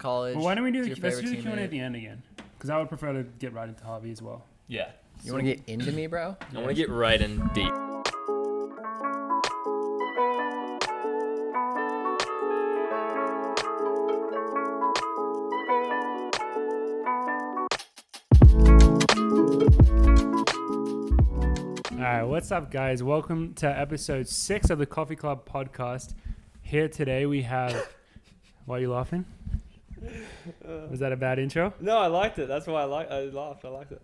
college. Well, why don't we do let's do the Q&A at the end again? Because I would prefer to get right into Harvey as well. Yeah. You want to get into me, bro? I want to get right in deep. All right, what's up, guys? Welcome to episode 6 of the Coffee Club podcast. Here today we have... Why are you laughing? Was that a bad intro? No, I liked it. That's why I laughed. I liked it.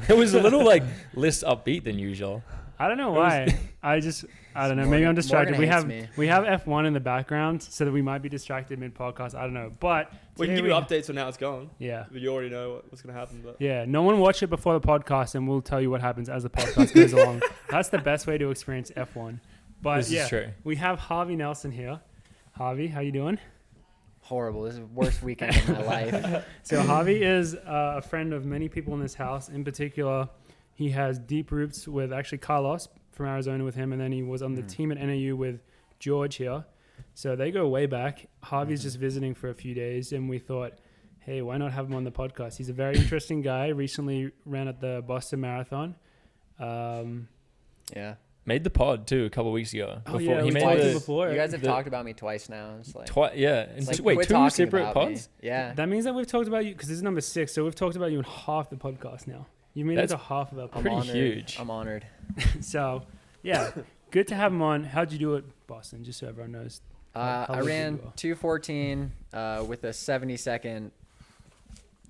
It was a little less upbeat than usual. I don't know why. I don't know. Maybe I'm distracted. Morgan We have F1 in the background so that we might be distracted mid-podcast. I don't know. But We can give you updates on how it's going. Yeah. But you already know what's going to happen. But Yeah. No one watch it before the podcast, and we'll tell you what happens as the podcast goes along. That's the best way to experience F1. But This is true. we have Harvey Nelson here. Harvey, how you doing? Horrible. This is the worst weekend of my life. So Harvey is a friend of many people in this house. In particular, he has deep roots with actually Carlos from Arizona with him, and then he was on the team at NAU with George here. So they go way back. Harvey's just visiting for a few days, and we thought, hey, why not have him on the podcast? He's a very interesting guy. Recently ran at the Boston Marathon. Yeah. Made the pod too a couple of weeks ago. Oh, yeah, he we made talked the, before. You guys have talked about me twice now. It's like, yeah. it's like, Wait, quit two talking separate about pods? me. Yeah. That means that we've talked about you, because this is number 6, so we've talked about you in half the podcast now. You made it That's to half of our podcast. pretty honored. huge. I'm honored. So, yeah, good to have him on. How'd you do it, Boston, just so everyone knows? How I was ran it? 2:14 with a 70-second.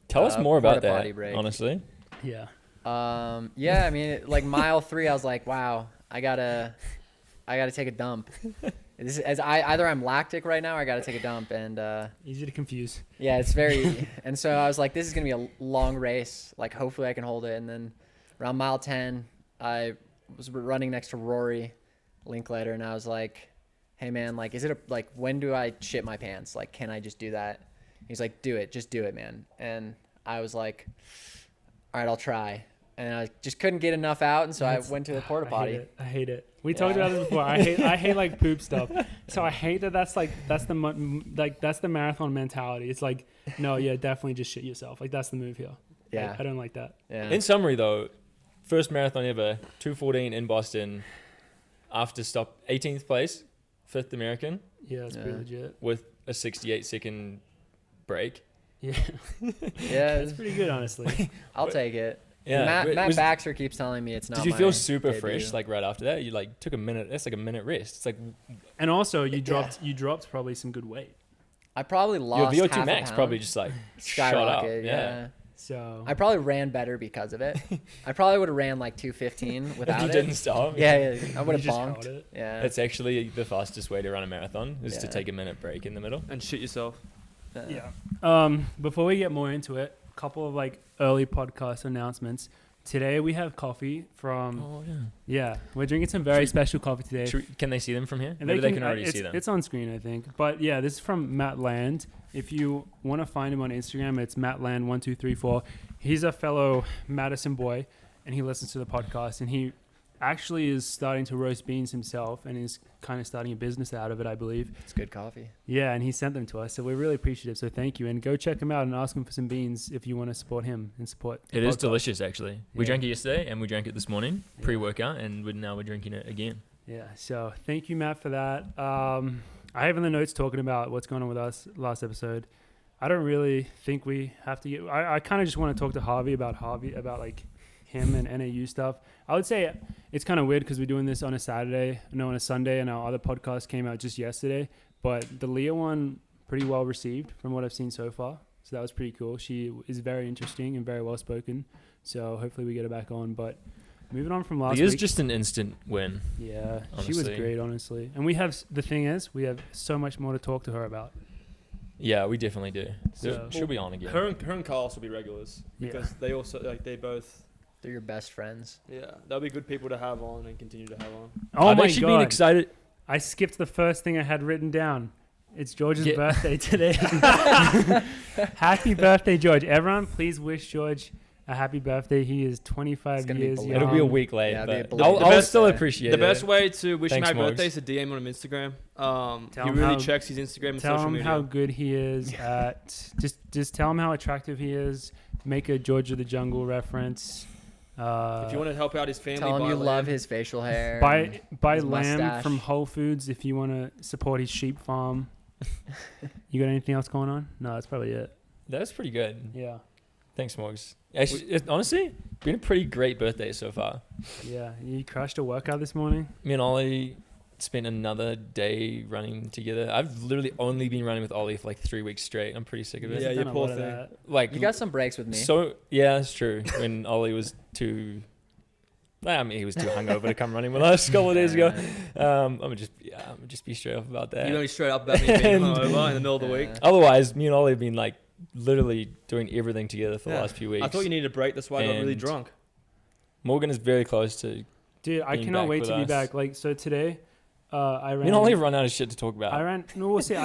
Tell us more about porta potty that, break. honestly. Yeah. Yeah, I mean, like mile 3, I was like, wow, I gotta take a dump. This is, either I'm lactic right now or I gotta take a dump, and Easy to confuse. yeah, it's very. And so I was like, this is gonna be a long race. Like, hopefully I can hold it. And then around mile 10, I was running next to Rory Linklater, and I was like, hey man, like, when do I shit my pants? Like, can I just do that? He's like, do it, just do it, man. And I was like, all right, I'll try. And I just couldn't get enough out, and so I went to the porta potty. I hate it. We talked about this before. I hate like poop stuff. So I hate that's the marathon mentality. It's like, no, yeah, definitely just shit yourself. Like, that's the move here. Yeah. I don't like that. Yeah. In summary, though, first marathon ever, 2:14 in Boston. After stop, 18th place, 5th American, Yeah, that's pretty legit. with a 68-second break. Yeah. Yeah, That's pretty good, honestly. I'll take it. Yeah. Matt Baxter keeps telling me it's not. Did you my feel super debut. fresh like right after that? You like took a minute. That's like a minute rest. It's like And also, you dropped probably some good weight. I probably lost your half VO2 a max pound. probably just like shot up. Skyrocket. Yeah. So I probably ran better because of it. I probably would have ran like 2:15 without If you it. didn't stop. Yeah, I would You have just held bonked. it. Yeah. That's actually the fastest way to run a marathon is to Yeah. take a minute break in the middle. and shit yourself. yeah. Before we get more into it, a couple of like early podcast announcements. Today we have coffee from. Oh yeah. Yeah, we're drinking some very special coffee today. Can they see them from here? And Maybe they can already see them. It's on screen, I think. But yeah, this is from Matt Land. If you want to find him on Instagram, it's mattland1234. He's a fellow Madison boy, and he listens to the podcast. And he actually is starting to roast beans himself, and is kind of starting a business out of it, I believe. It's good coffee. Yeah, and he sent them to us, so we're really appreciative. So thank you, and go check him out and ask him for some beans if you want to support him and support. The It is podcast. delicious, actually. We Yeah. drank it yesterday, and we drank it this morning, Yeah. pre-workout, and now we're drinking it again. Yeah, so thank you, Matt, for that. I have in the notes talking about what's going on with us last episode. I don't really think we have to get... I kind of just want to talk to Harvey about like him and NAU stuff. I would say it's kind of weird because we're doing this on a on a Sunday, and our other podcast came out just yesterday. But the Leah one, pretty well received from what I've seen so far. So that was pretty cool. She is very interesting and very well spoken. So hopefully we get her back on. But moving on from last It is week. just an instant win. Yeah, she was honestly. great, honestly. And the thing is, we have so much more to talk to her about. Yeah, we definitely do. So- She'll be on again. Her and Carlos will be regulars because they also they both. They're your best friends. Yeah, they'll be good people to have on and continue to have on. Oh I've my actually God. been excited. I skipped the first thing I had written down. It's George's birthday today. Happy birthday, George. Everyone, please wish George a happy birthday. He is 25 It's gonna be years belated. young. It'll be a week late, Yeah, it'll be a but belated I'll best- still birthday. appreciate The it. best way to wish him Thanks, happy Morgs. birthday is to DM him on Instagram. Tell He him really how- checks his Instagram and Tell social him media. how good he is at. Just tell him how attractive he is. Make a George of the Jungle reference. If you want to help out his family, Tell him buy you land. love his facial hair. buy his lamb mustache. from Whole Foods if you want to support his sheep farm. You got anything else going on? No, that's probably it. That's pretty good. Yeah, Thanks, Morgs. Actually, honestly, been a pretty great birthday so far. yeah. You crushed a workout this morning. Me and Ollie spent another day running together. I've literally only been running with Ollie for like 3 weeks straight. I'm pretty sick of it. Yeah, He's you done a poor lot of thing. that. Like You got some breaks with me. so. Yeah, that's true. When Ollie was too. I mean, he was too hungover to come running with us a couple of days ago. I'm gonna just be straight up about that. You're going to be straight up about me being And- hungover in the middle of the week. Yeah. Otherwise, me and Ollie have been like literally doing everything together for the Yeah. last few weeks. I thought you needed a break. That's why I got really And- drunk. Morgan is very close to. Dude, I Being cannot back wait with to be us. back. Like, so today, I ran. Me and Ollie have run out of shit to talk about. I ran. No, we'll see.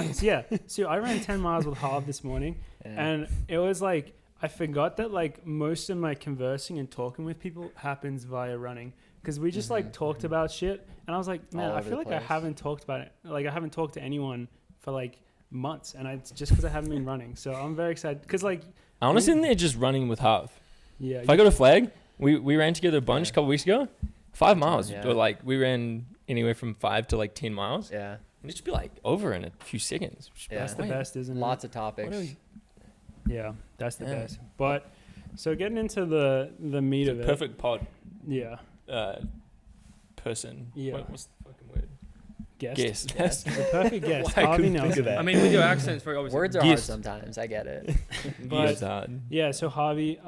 So I ran 10 miles with Harv this morning, Yeah. and it was like I forgot that like most of my conversing and talking with people happens via running, because we just like talked about shit, and I was like, man, All I over feel the like I place. haven't talked about it. Like I haven't talked to anyone for like months, and it's just because I haven't been running. So I'm very excited because like I want to sit in there just running with Harv. yeah, If I go to Flag, we ran together a bunch Yeah. a couple weeks ago. 5 miles. Yeah. Or like we ran anywhere from 5 to like 10 miles. Yeah. And it should be like over in a few seconds. Just be Yeah. like, that's the wait, best, isn't Lots it? of topics. what are we- Yeah, that's the Yeah. best. But so getting into the meat It's of a it, perfect pod yeah, person. Yeah. What's the fucking word? guest. Guest. Guest. That's The perfect guest, Why I Harvey couldn't think of Nelson. that. I mean, with your accent, it's very obvious. Words are hard Gist. sometimes. I get it. But- Gives hard. Yeah, so Harvey,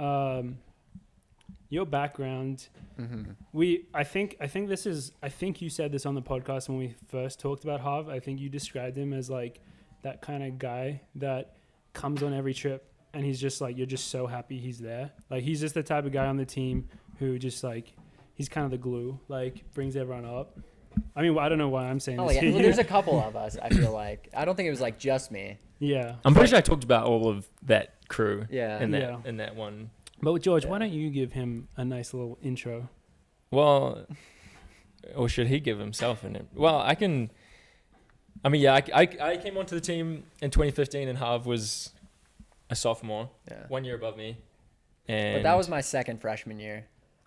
your background, I think you said this on the podcast when we first talked about Harv. I think you described him as like that kind of guy that comes on every trip and he's just like, you're just so happy he's there. Like he's just the type of guy on the team who just like, he's kind of the glue, like brings everyone up. I mean, I don't know why I'm saying Oh, this. yeah. Well, there's a couple of us, I feel like. I don't think it was like just me. Yeah. I'm pretty sure I talked about all of that crew Yeah. in that Yeah. in that one. But George, Yeah. why don't you give him a nice little intro? Well, or should he give himself an? Well, I can. I mean, yeah, I came onto the team in 2015, and Harv was a sophomore, Yeah. 1 year above me. And But that was my second freshman year.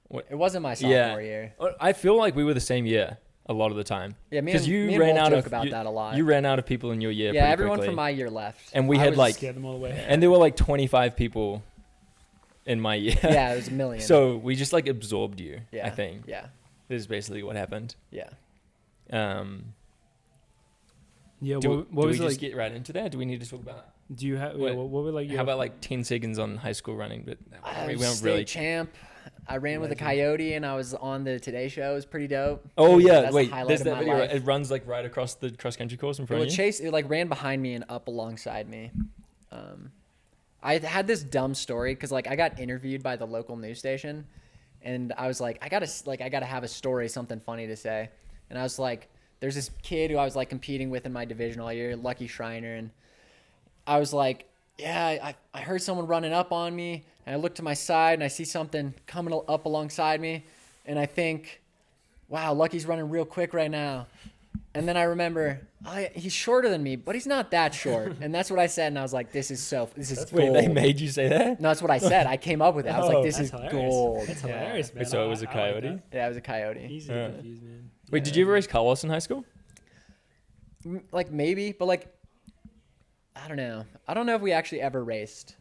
What- It wasn't my sophomore year. I feel like we were the same year a lot of the time. Yeah, me 'Cause and, you me and ran Wolf out joke of- about that a lot. You ran out of people in your year. yeah, pretty everyone quickly. from my year left. And we I had was- like, Scare them all away. and there were like 25 people in my year. Yeah, it was a million. So we just like absorbed you. yeah, I think Yeah, this is basically what happened. yeah. Yeah, Do, what do was we it just like? get right into that? Do we need to talk about? Do you have? Wait, what were like? How about like 10 seconds on high school running? But I we was weren't state really. champ. I ran with a Legend. coyote, and I was on the Today Show. It was pretty dope. Oh yeah, That's the wait. highlight There's of that my video. life. It runs like right across the cross country course in front Well, of you. Chase, it like ran behind me and up alongside me. I had this dumb story because like I got interviewed by the local news station, and I was like, I gotta have a story, something funny to say, and I was like, there's this kid who I was like competing with in my division all year, Lucky Schreiner, and I was like, yeah, I heard someone running up on me, and I look to my side and I see something coming up alongside me, and I think, wow, Lucky's running real quick right now. And then I remember, he's shorter than me, but he's not that short. And that's what I said, and I was like, this is Wait, gold. they made you say that? No, that's what I said. I came up with it. I was Oh. like, this That's is hilarious. gold. That's Yeah. hilarious, man. So it was a I like coyote? that. Yeah, it was a coyote. Easy to confuse, man. Wait, did you ever race Carlos in high school? Like maybe, but like, I don't know. I don't know if we actually ever raced.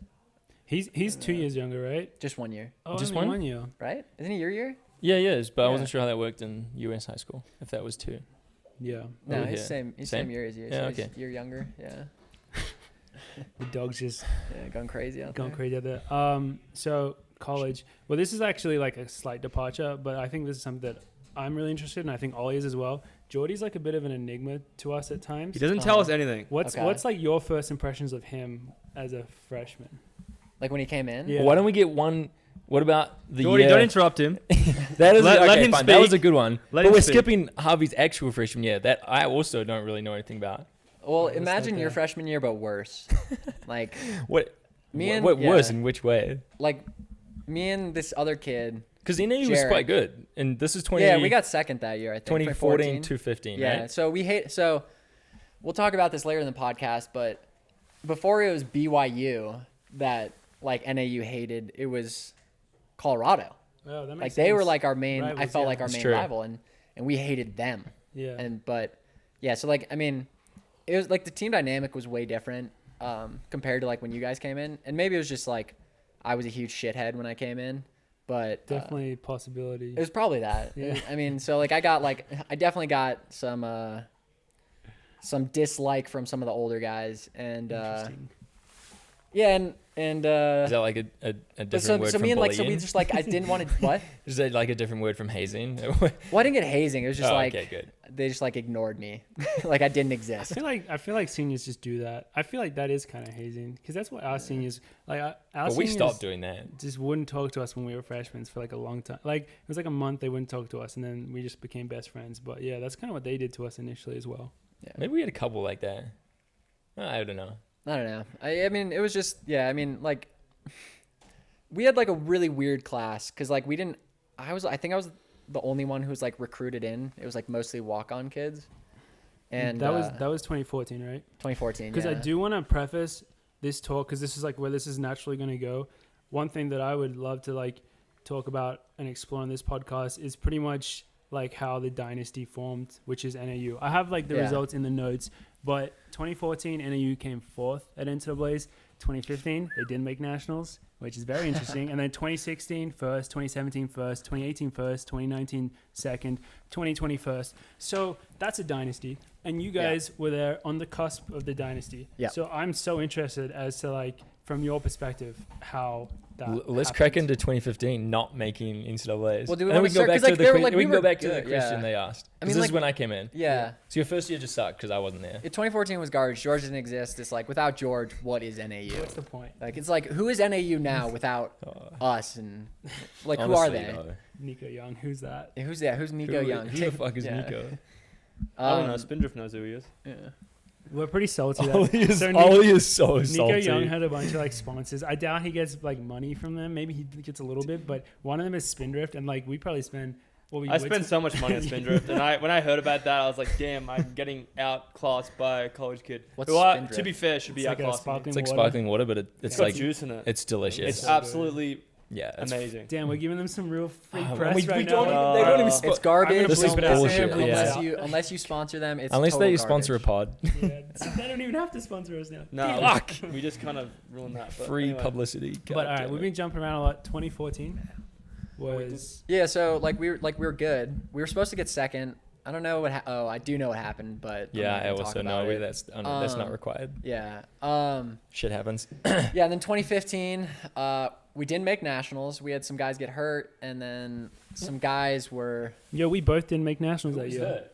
He's 2 years younger, right? Just 1 year, Oh, Just only one? 1 year. right? Isn't it your year? Yeah, yes, but I Yeah. wasn't sure how that worked in US high school. If that was 2. Yeah. No, Over he's here. same. He's Same? same year as you. Yeah, so okay. he's a year younger. Yeah. The dog's just Yeah, going crazy out going there. crazy out there. So college. Well, this is actually like a slight departure, but I think this is something that I'm really interested in. I think Ollie is as well. Geordie's like a bit of an enigma to us at times. He doesn't tell us anything. What's Okay. what's like your first impressions of him as a freshman? Like when he came in. Yeah. Well, why don't we get one? What about the Geordie, year? don't interrupt him. That is Let okay, him fine. That was speak. a good one. Let but him we're speak. skipping Harvey's actual freshman year. That I also don't really know anything about. Well, let's imagine not your go. freshman year, but worse. Like What? me and what yeah, worse in which way? like me and this other kid. Because NAU was Jared. quite good, and this is 20. Yeah, we got second that year. I think 2014 to 15. Yeah. Right? So so we'll talk about this later in the podcast, but before it was BYU that like NAU hated, it was Colorado. Oh, that makes Like they were sense. like our main. I Rivals, felt yeah. like our It's main true. rival, and we hated them. Yeah. But yeah, so like I mean, it was like the team dynamic was way different compared to like when you guys came in, and maybe it was just like I was a huge shithead when I came in, but Definitely a possibility. it was probably that. Yeah. I mean, so like I definitely got some dislike from some of the older guys, and Interesting. yeah, and Is that like a but different word so from me and like bullying? so we just like I didn't want to what? Is that like a different word from hazing? Well, I didn't get hazing. It was just Oh, like okay, good. they just like ignored me, like I didn't I exist. feel like seniors just do that. I feel like that is kind of hazing because that's what our seniors like. Our But we seniors stopped doing that. just wouldn't talk to us when we were freshmen for like a long time. Like it was like a month they wouldn't talk to us, and then we just became best friends. But yeah, that's kind of what they did to us initially as well. Maybe we had a couple like that. I don't know. I don't know. I mean, it was just yeah. I mean, like we had like a really weird class because like we didn't. I think I was the only one who was like recruited in. It was like mostly walk-on kids, and that was 2014, right? 2014. Because yeah. I do want to preface this talk because this is like where this is naturally going to go. One thing that I would love to like talk about and explore on this podcast is pretty much like how the dynasty formed, which is NAU. I have like the Yeah. results in the notes, but 2014 NAU came fourth at NCAA's. 2015 they didn't make nationals, which is very interesting. And then 2016 first, 2017 first, 2018 first, 2019 second, 2020 first. So that's a dynasty, and you guys were there on the cusp of the dynasty. Yeah. So I'm so interested as to like from your perspective how that Let's happened. crack into 2015 not making NCAAs. Well, do we and then wanna we can go start- back 'cause, to like, the they were, like, we we can were go back to the good, question yeah. they asked. I 'Cause mean, this like- is when I came in. Yeah. So your first year just sucked because I wasn't there. 2014 was garbage. George didn't exist. It's like without George, what is NAU? What's the point? Like it's like who is NAU now without Oh, us and like who are honestly, they? though. Nico Young, who's that? Who's that? Who's Nico Young? Who the fuck is Yeah. Nico? I don't know. Spindrift knows who he is. Yeah. We're pretty salty. that- Ollie is, So Ollie is so Nico salty. Young had a bunch of like sponsors. I doubt he gets like money from them. Maybe he gets a little bit, but one of them is Spindrift, and like we probably spend. I spent so much money on Spindrift, and when I heard about that, I was like, damn, I'm getting outclassed by a college kid. What's who I, Spindrift? to be fair, should be It's like a outclassed. sparkling It's like water. sparkling water, but it's It's like got juice in it. it's delicious. It's so good. absolutely yeah, it's amazing. Damn, we're giving them some real free Oh, press we right don't now. even- they don't even It's garbage. This is Don't listen bullshit, Unless yeah. unless you sponsor them, it's unless total they sponsor a garbage. pod, Yeah, they don't even have to sponsor us now. No, Fuck. we just kind of ruined that. But free anyway. publicity. But God all right, damn we've it. been jumping around a lot. 2014 was Yeah, so like we were good. We were supposed to get second. I don't know what. I do know what happened, but I'm Yeah, not I gonna talk also about know it. that's not required. Yeah. Shit happens. Yeah. And then 2015, we didn't make nationals. We had some guys get hurt, and then some guys were yo. We both didn't make nationals that year.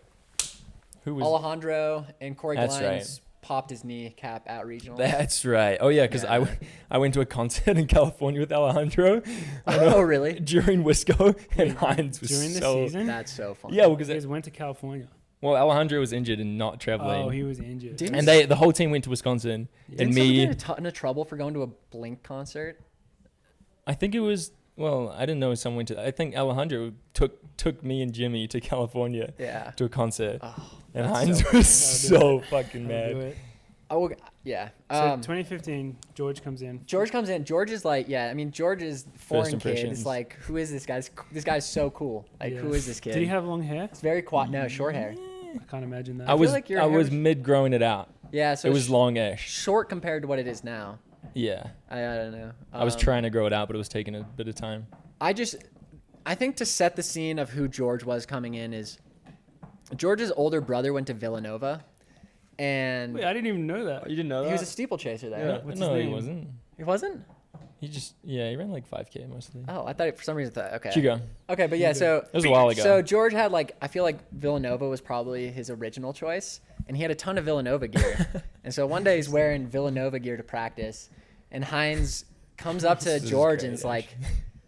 Who was? Alejandro and Corey That's Glines popped his kneecap at regional. That's right. Oh yeah, because Yeah. I went to a concert in California with Alejandro Oh really? during Wisco, and Wait, Hines was during the so. season? That's so funny. Yeah, because You guys went to California. well, Alejandro was injured and not traveling, Oh, he was injured. Didn't and the whole team went to Wisconsin, Yeah. and Didn't someone me. get a ton of trouble for going to a Blink concert? I think it was. Well, I didn't know someone to. I think Alejandro took me and Jimmy to California Yeah. to a concert, Oh, and that's Hines so was funny. so fucking I'll do mad. it. oh yeah. So 2015, George comes in. George comes in. George is like, yeah. I mean, George is foreign kid. impressions. It's like, who is this guy? This guy's so cool. Like, Yeah. who is this kid? Did he have long hair? It's very quiet. No, short hair. I can't imagine that. I feel was like your I hair was was- mid growing it out. Yeah. So It was sh- longish. short compared to what it is now. Yeah, I don't know. I was trying to grow it out, but it was taking a bit of time. I think to set the scene of who George was coming in is George's older brother went to Villanova, and Wait, I didn't even know Oh, that. you didn't know that? he was a steeplechaser there. Yeah. What's no, his he name? wasn't. He wasn't? He ran like 5K mostly. Oh, I thought for some reason that. Okay. Did you go? Okay, but yeah, Okay. so It was a while ago. So George had I feel like Villanova was probably his original choice, and he had a ton of Villanova gear. And so one day he's wearing Villanova gear to practice, and Hines comes up to This is George great, and is like,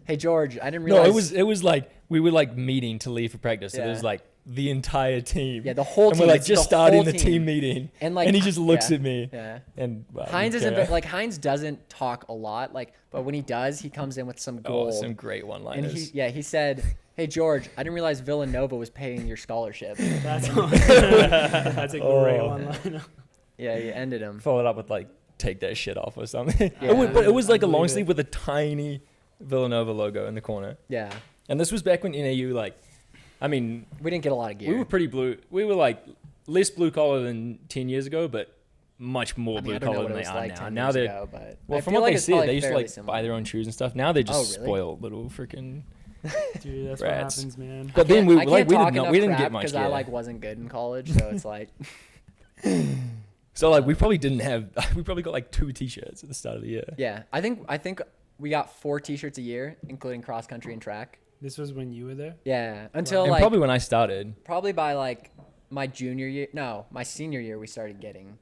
"Hey George, I didn't realize." No, it was like we were like meeting to leave for practice. So Yeah. there's like the entire team. Yeah, the whole and team. we're like It's just the starting whole the team meeting, and like and he just looks yeah, at me. Yeah. And Heinz isn't like Heinz doesn't talk a lot, like, but when he does, he comes in with some gold. some great and one-liners. he said, "Hey George, I didn't realize Villanova was paying your scholarship." That's that's a great Oh. one-liner. Yeah, he ended him. Followed up with like, "Take that shit off" or something. Yeah. But it was like I a long believe sleeve it. with a tiny Villanova logo in the corner. Yeah, And this was back when NAU, like, I mean, we didn't get a lot of gear. we were pretty blue. We were like less blue collar than 10 years ago, but much more I mean, blue I don't know collar what than it they was are like now. 10 Now years they're ago, but well, I from feel what like they it's said, probably they used to fairly like similar. buy their own shoes and stuff. Now they're just Oh, really? spoiled little freaking. Dude, that's Rats. what happens, man. But then we I like can't talk we didn't enough get crap much because gear. I like wasn't good in college, so it's like So like we probably didn't have. We probably got like 2 t-shirts at the start of the year. yeah. I think we got 4 t-shirts a year, including cross country and track. This was when you were there. Yeah, until And like probably when I started. probably by like my junior year. No, my senior year we started getting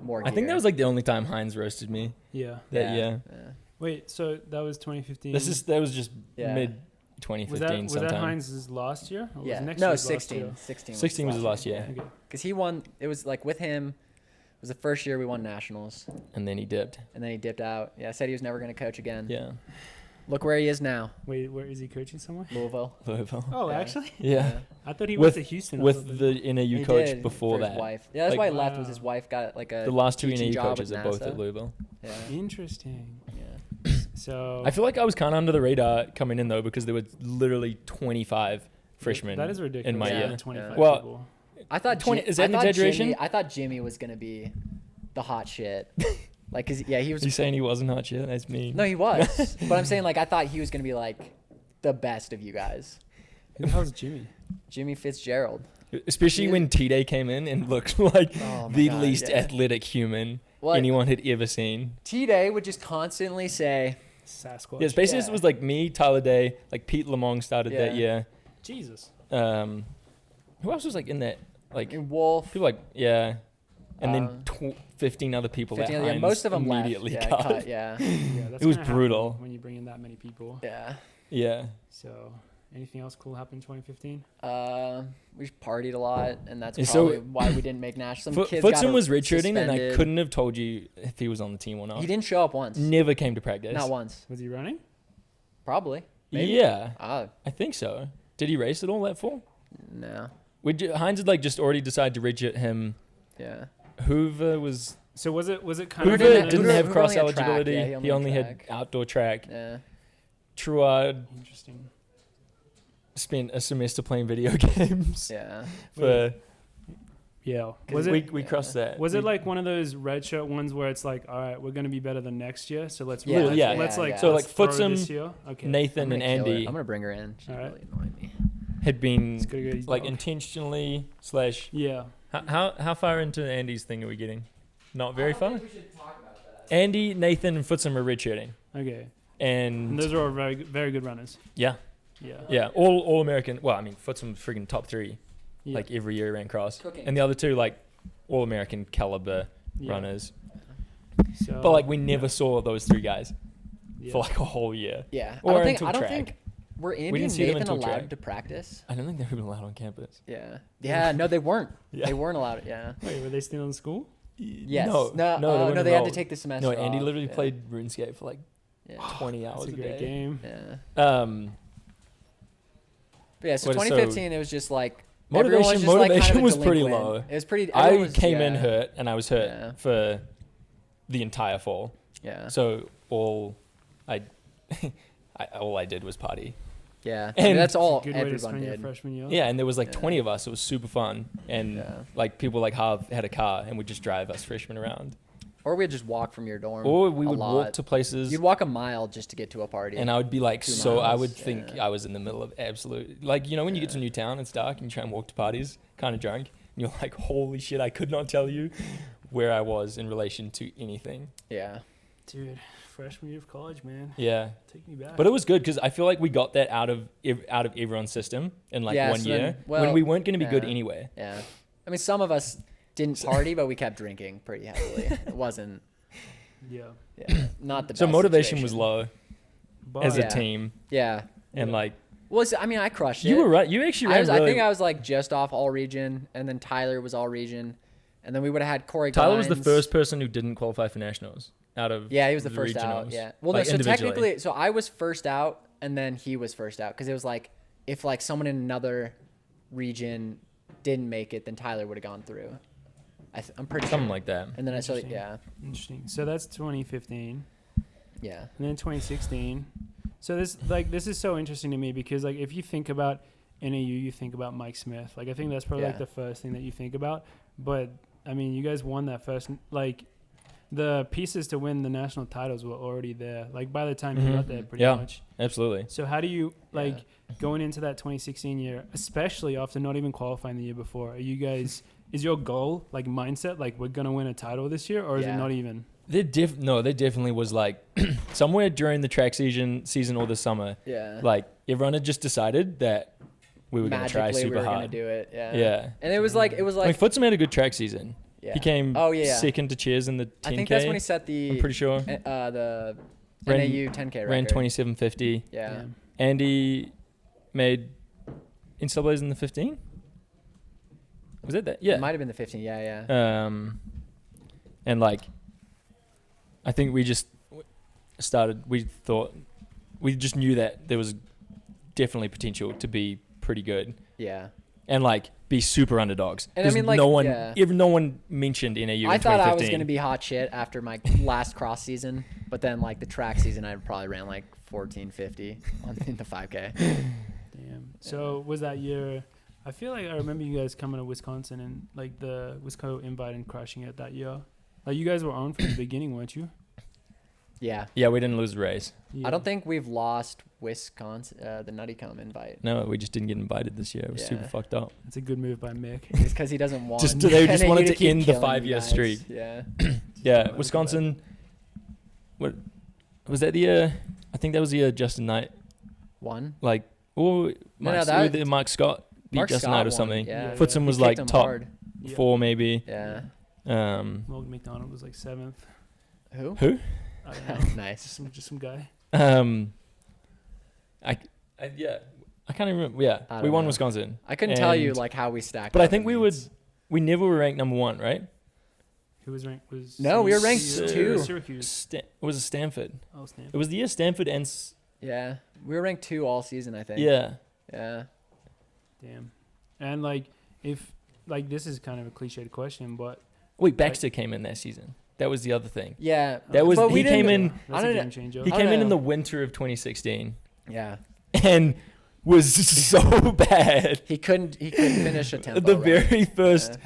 more. I think gear. that was like the only time Heinz roasted me Yeah. that year. Yeah. Wait, so that was 2015. That was just Yeah. mid was 2015 that sometime. Heinz's last year? Or was Yeah. it next No, year's last 16. year? 16 was his last year. Okay. Because he won. It was like with him. It was the first year we won nationals, And then he dipped. and then he dipped out. Yeah, said he was never going to coach again. Yeah. Look where he is now, Wait, where is he coaching somewhere? Louisville. Louisville. Oh, Yeah. actually? Yeah. I thought he With- went to Houston. or With something. the NAU He coach did before for that. his wife. Yeah, that's Like- why he left. Was his Wow. wife got like a The last 2 teaching NAU job coaches with are both NASA. at Louisville. Yeah. Interesting. Yeah. So I feel like I was kind of under the radar coming in though because there were literally 25 freshmen. That is ridiculous. in my year. 25 Well, people. I thought 20 is that I an thought exaggeration? I thought Jimmy was gonna be the hot shit. Like, cause yeah, he was. You saying he wasn't hot shit? That's mean. No, he was. But I'm saying like I thought he was gonna be like the best of you guys. Who the hell's Jimmy? Jimmy Fitzgerald. Especially He- when T-Day came in and looked like Oh my the God, least yeah. athletic human Well, anyone had ever seen. T-Day would just constantly say, Sasquatch. Yeah, it's basically Yeah. it was like me, Tyler Day, like Pete Lamong started that Yeah. year. Jesus. Who else was like in that? Like Wolf. people like yeah, and Um, then 15 other people 15, that yeah, Heinz most of them immediately left. Yeah, cut. cut, yeah. Yeah, that's It was gonna happen brutal. when you bring in that many people. Yeah. Yeah. So, anything else cool happened in 2015? We just partied a lot, and that's Yeah, so- probably why we didn't make nationals. Some kids Footson got was redshirting, and I suspended. couldn't have told you if he was on the team or not. He didn't show up once. Never came to practice. Not once. Was he running? Probably. Maybe. Yeah, I I think so. Did he race at all that fall? no. Heinz had like just already decided to redshirt him. Yeah. Hoover was So was it kind Hoover of didn't- didn't Hoover- have Hoover cross only had track, eligibility. yeah, he only had track. outdoor track. Yeah. Truard interesting? spent a semester playing video games. Yeah. For Yeah. Was it we crossed that. was We- it like one of those red shirt ones where it's like, all right, we're gonna be better than next year, so let's Yeah, yeah. let's like yeah. So, let's like, throw Footsum, this year? Okay. Nathan I'm and gonna kill her. Andy I'm gonna bring her in. She's Alright. really annoying me. had been It's gonna go easy like dog. intentionally / Yeah. how far into Andy's thing are we getting? Not very far. Andy, Nathan, and Footsum are redshirting, Okay. And and those are all very good runners. yeah, Yeah. all American. Well, I mean, Footsum freaking top 3, Yeah. like every year he ran cross, Cooking. and the other 2 like all American caliber Yeah. runners. So, But like we never saw those 3 guys yeah. for like a whole year. Yeah. Or I until don't track. think were Andy didn't and see them Nathan until allowed track. to practice. I don't think they were even allowed on campus. Yeah. Yeah. No, they weren't. Yeah. They weren't allowed. Yeah. Wait, were they still in school? Yes. No, No, weren't they had to enrolled. take the semester. No, Andy off. literally Yeah. played RuneScape for like Yeah. 20 hours That's a a great day. game. Yeah. Um, But yeah. So What is- 2015, it was just like everyone motivation just, like, kind of a was pretty delinquent. low. It was pretty. I everyone was- came in yeah. hurt, and I was hurt Yeah. for the entire fall. Yeah. So all I did was party. Yeah. I mean, And- that's all Good way to everyone spend your did. freshman year. Yeah, and there was like Yeah. 20 of us. It was super fun, and Yeah. like people like Harv had a car and would just drive us freshmen around, Or we'd just walk from your dorm. or we a would lot. walk to places. You'd walk a mile just to get to a party. And I would be like, 2 so I miles, would think yeah. I was in the middle of absolute, like, you know, when you get to a new town, it's dark, and you try and walk to parties, kind of drunk, and you're like, holy shit, I could not tell you where I was in relation to anything. Yeah. Dude, freshman year of college, man. Yeah. Take me back. But it was good because I feel like we got that out of everyone's system in like Yeah, 1 so year then- when well, we weren't going to be good yeah. anyway. Yeah. I mean, some of us didn't party, but we kept drinking pretty heavily. It wasn't. yeah. Yeah. Not the best. So motivation was situation. low But as Yeah. a team, Yeah. and Yeah. like I mean, I crushed it. You were right. You actually ran I think I was like just off all region, and then Tyler was all region, and then we would have had Corey. Tyler was the Glines. first person who didn't qualify for nationals out of. Yeah, he was the the first out. regionals. Yeah. Well, Like, no. So individually. technically, so I was first out, and then he was first out because it was like if like someone in another region didn't make it, then Tyler would have gone through. I'm pretty Something sure. like that. And then I saw, Interesting. yeah, Interesting. So that's 2015, yeah, and then 2016. So this is so interesting to me because like if you think about NAU, you think about Mike Smith. Like I think that's probably like Yeah. the first thing that you think about. But I mean, you guys won that first. Like the pieces to win the national titles were already there. Like by the time you got there, pretty Yeah. much. Absolutely. So how do you like Yeah. going into that 2016 year, especially after not even qualifying the year before? Are you guys? Is your goal like mindset like we're gonna win a title this year, or is it Yeah. not even? There definitely was like somewhere during the track season or the summer, yeah. like everyone had just decided that we were going to try Magically, super we were gonna hard. do it. Yeah. Yeah. And it was like I mean, like Footsum had a good track season. yeah. He came Oh, yeah. second to Cheers in the 10K. I think that's when he set the I'm pretty sure. the Ran- NAU 10K record. Ran 27.50. Yeah. Damn. Andy made NCAAs in the 15. Was it that? It Yeah. might have been the 15. Yeah, yeah. And like, I think we just started. We just knew that there was definitely potential to be pretty good Yeah. and like be super underdogs. And I 'Cause mean, like, no one, yeah. even no one mentioned NAU. I in thought I 2015. was going to be hot shit after my last cross season, but then like the track season, I probably ran like 14:50 in the 5K. Damn. So was that year? I feel like I remember you guys coming to Wisconsin and like the Wisco invite and crushing it that year. Like you guys were on from the beginning, weren't you? Yeah. Yeah, we didn't lose the race. Yeah. I don't think we've lost Wisconsin, the Nuttycomb invite. No, we just didn't get invited this year. It was super Yeah. fucked up. It's a good move by Mick. It's because he doesn't want. Just- they just NAU wanted to keep end the killing 5-year you guys. streak. Yeah. Yeah, Look at Wisconsin. What was that the year? I think that was the year Justin Knight. One. Like, or Mark Scott beat Mark Justin Scott Knight or won, something. Yeah. Footsum He was kicked like him top hard. Yeah. 4 maybe. Yeah. Morgan McDonald was like 7th. Who? Who? I don't know. Nice. just some guy. I can't even remember. Yeah, I we don't won know. Wisconsin. I couldn't tell you And- like how we stacked. But I up think in we would. meets. We never were ranked number 1, right? Who was ranked? Was No, we were ranked Syracuse. 2. Syracuse. It was a Stanford. Oh, Stanford. It was the year Stanford and Yeah, we were ranked 2 all season. I think. yeah. Yeah. Damn. And like, if like this is kind of a cliched question, but Wait, Baxter came in that season. That was the other thing. Yeah. That was But we he came didn't- in. that's I a don't game changer. He I came don't in know. the winter of 2016 Yeah. and was so bad. He couldn't finish a tempo. The run. very first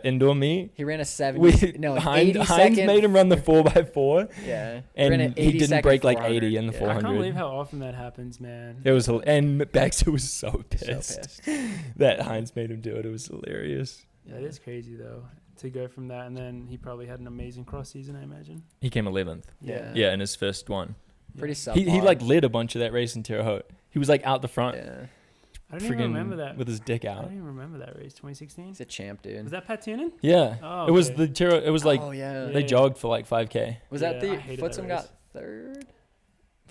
indoor meet. He ran a 70. We, No, an Hines 82nd. made him run the 4x4, Yeah. and Ran an he didn't 82nd break like 400. 80 in the Yeah. I 400. can't believe how often that happens, man. It was, and Baxter was so So pissed, pissed. that Hines made him do it. It was hilarious. That is crazy though, to go from that, and then he probably had an amazing cross season, I imagine. He came 11th. Yeah. Yeah, in his first one. Pretty subpar. He like led a bunch of that race in Terre Haute. He was like out the front, Yeah. I don't even remember that. with his dick I out. don't even remember that race, 2016. He's a champ, dude. Was that Pat Tiernan? Yeah, Oh, it was okay. the Terre. It was like oh yeah. they Yeah. jogged for like 5K. Was that Yeah, I the hated that Footsum race. got third,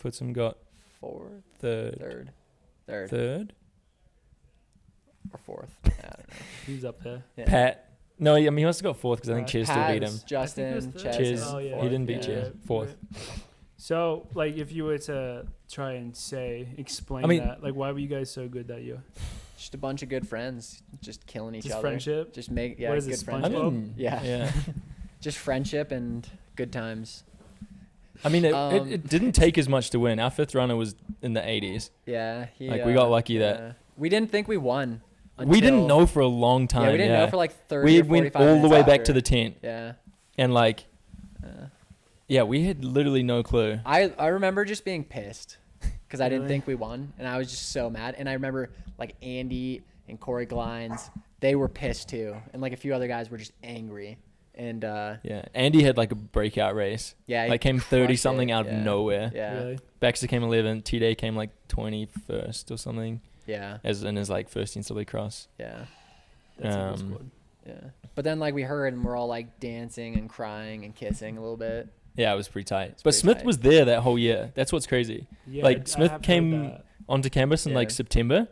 Footsum got fourth, third, third, or fourth? I don't know. He's up there. Yeah. Pat. No, I mean he must have got 4th because I think Pat- Cheers still beat him. I think it Justin, was third. Ches, Cheers. Oh, yeah. He didn't beat yeah. Cheers. 4th. So, like, if you were to try and explain I mean- that, like, why were you guys so good that year? Just a bunch of good friends, just killing each Just other. friendship? Just make What is it, good SpongeBob? friendship. I mean, Yeah. yeah. Just friendship and good times. I mean, Um, it didn't take as much to win. Our 5th runner was in the 80s. Yeah. Like, we got lucky that- yeah. We didn't think we won. We didn't until- know for a long time. Yeah, we didn't know for like 30 we or went 45 all the minutes way back after. to the tent, Yeah. and like, Uh, yeah, we had literally no clue. I remember just being pissed because I didn't Really? think we won, and I was just so mad. And I remember like Andy and Corey Glines, they were pissed too, and like a few other guys were just angry. And Yeah, Andy had like a breakout race. yeah, he Like came 30 crushed something it. out of Yeah. nowhere. Yeah, Really? Baxter came 11th. T-Day came like 21st or something yeah, as in his like first instantly cross. yeah, That's a good Um, squad. yeah. But then like we heard and we're all like dancing and crying and kissing a little bit. Yeah, it was pretty tight. It's But pretty Smith tight. was there that whole year. That's what's crazy. Yeah, like, I Smith have heard came- that. onto campus in like Yeah. September,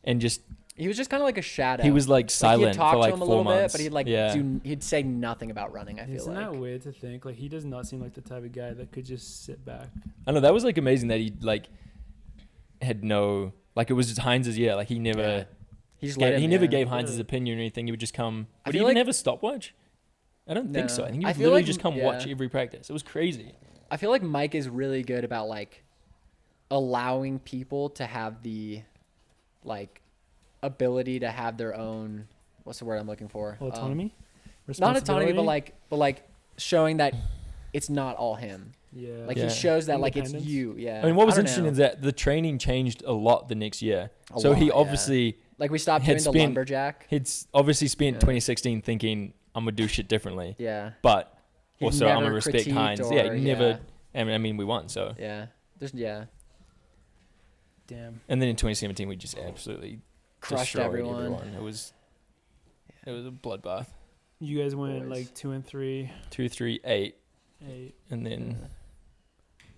and just He was just kind of like a shadow. he was like silent he'd talk for like to him a 4 little months. bit, but he'd he'd say nothing about running. I feel Isn't like. that weird to think? Like, he does not seem like the type of guy that could just sit back. I know that was like amazing that he like had no like it was just Heinz's year. Like he never. Yeah. He just Yeah, let him, he never yeah. gave Heinz his opinion or anything. He would just come. I Would he feel even like- have a stopwatch? I don't think so. I No. think he I would feel literally like- just come yeah. watch every practice. It was crazy. I feel like Mike is really good about like allowing people to have the like ability to have their own. What's the word I'm looking for? Autonomy? Not autonomy, but Responsibility? like showing that it's not all him. Yeah. Like Yeah. he shows that like it's Independence? you. Yeah. I mean, what was don't interesting know. is that the training changed a lot the next year. A So lot, he yeah. obviously Like we stopped had doing the spent- lumberjack. he'd obviously spent Yeah. 2016 thinking I'm gonna do shit differently, Yeah. but He's also I'm gonna never respect critiqued Heinz. or- Yeah, he never. yeah. I mean, we won. So Yeah. There's yeah. Damn. and then in 2017 we just absolutely Crushed destroyed everyone. It was a bloodbath. You guys went Boys. like 2-3, 2, 3, 8, 8. and then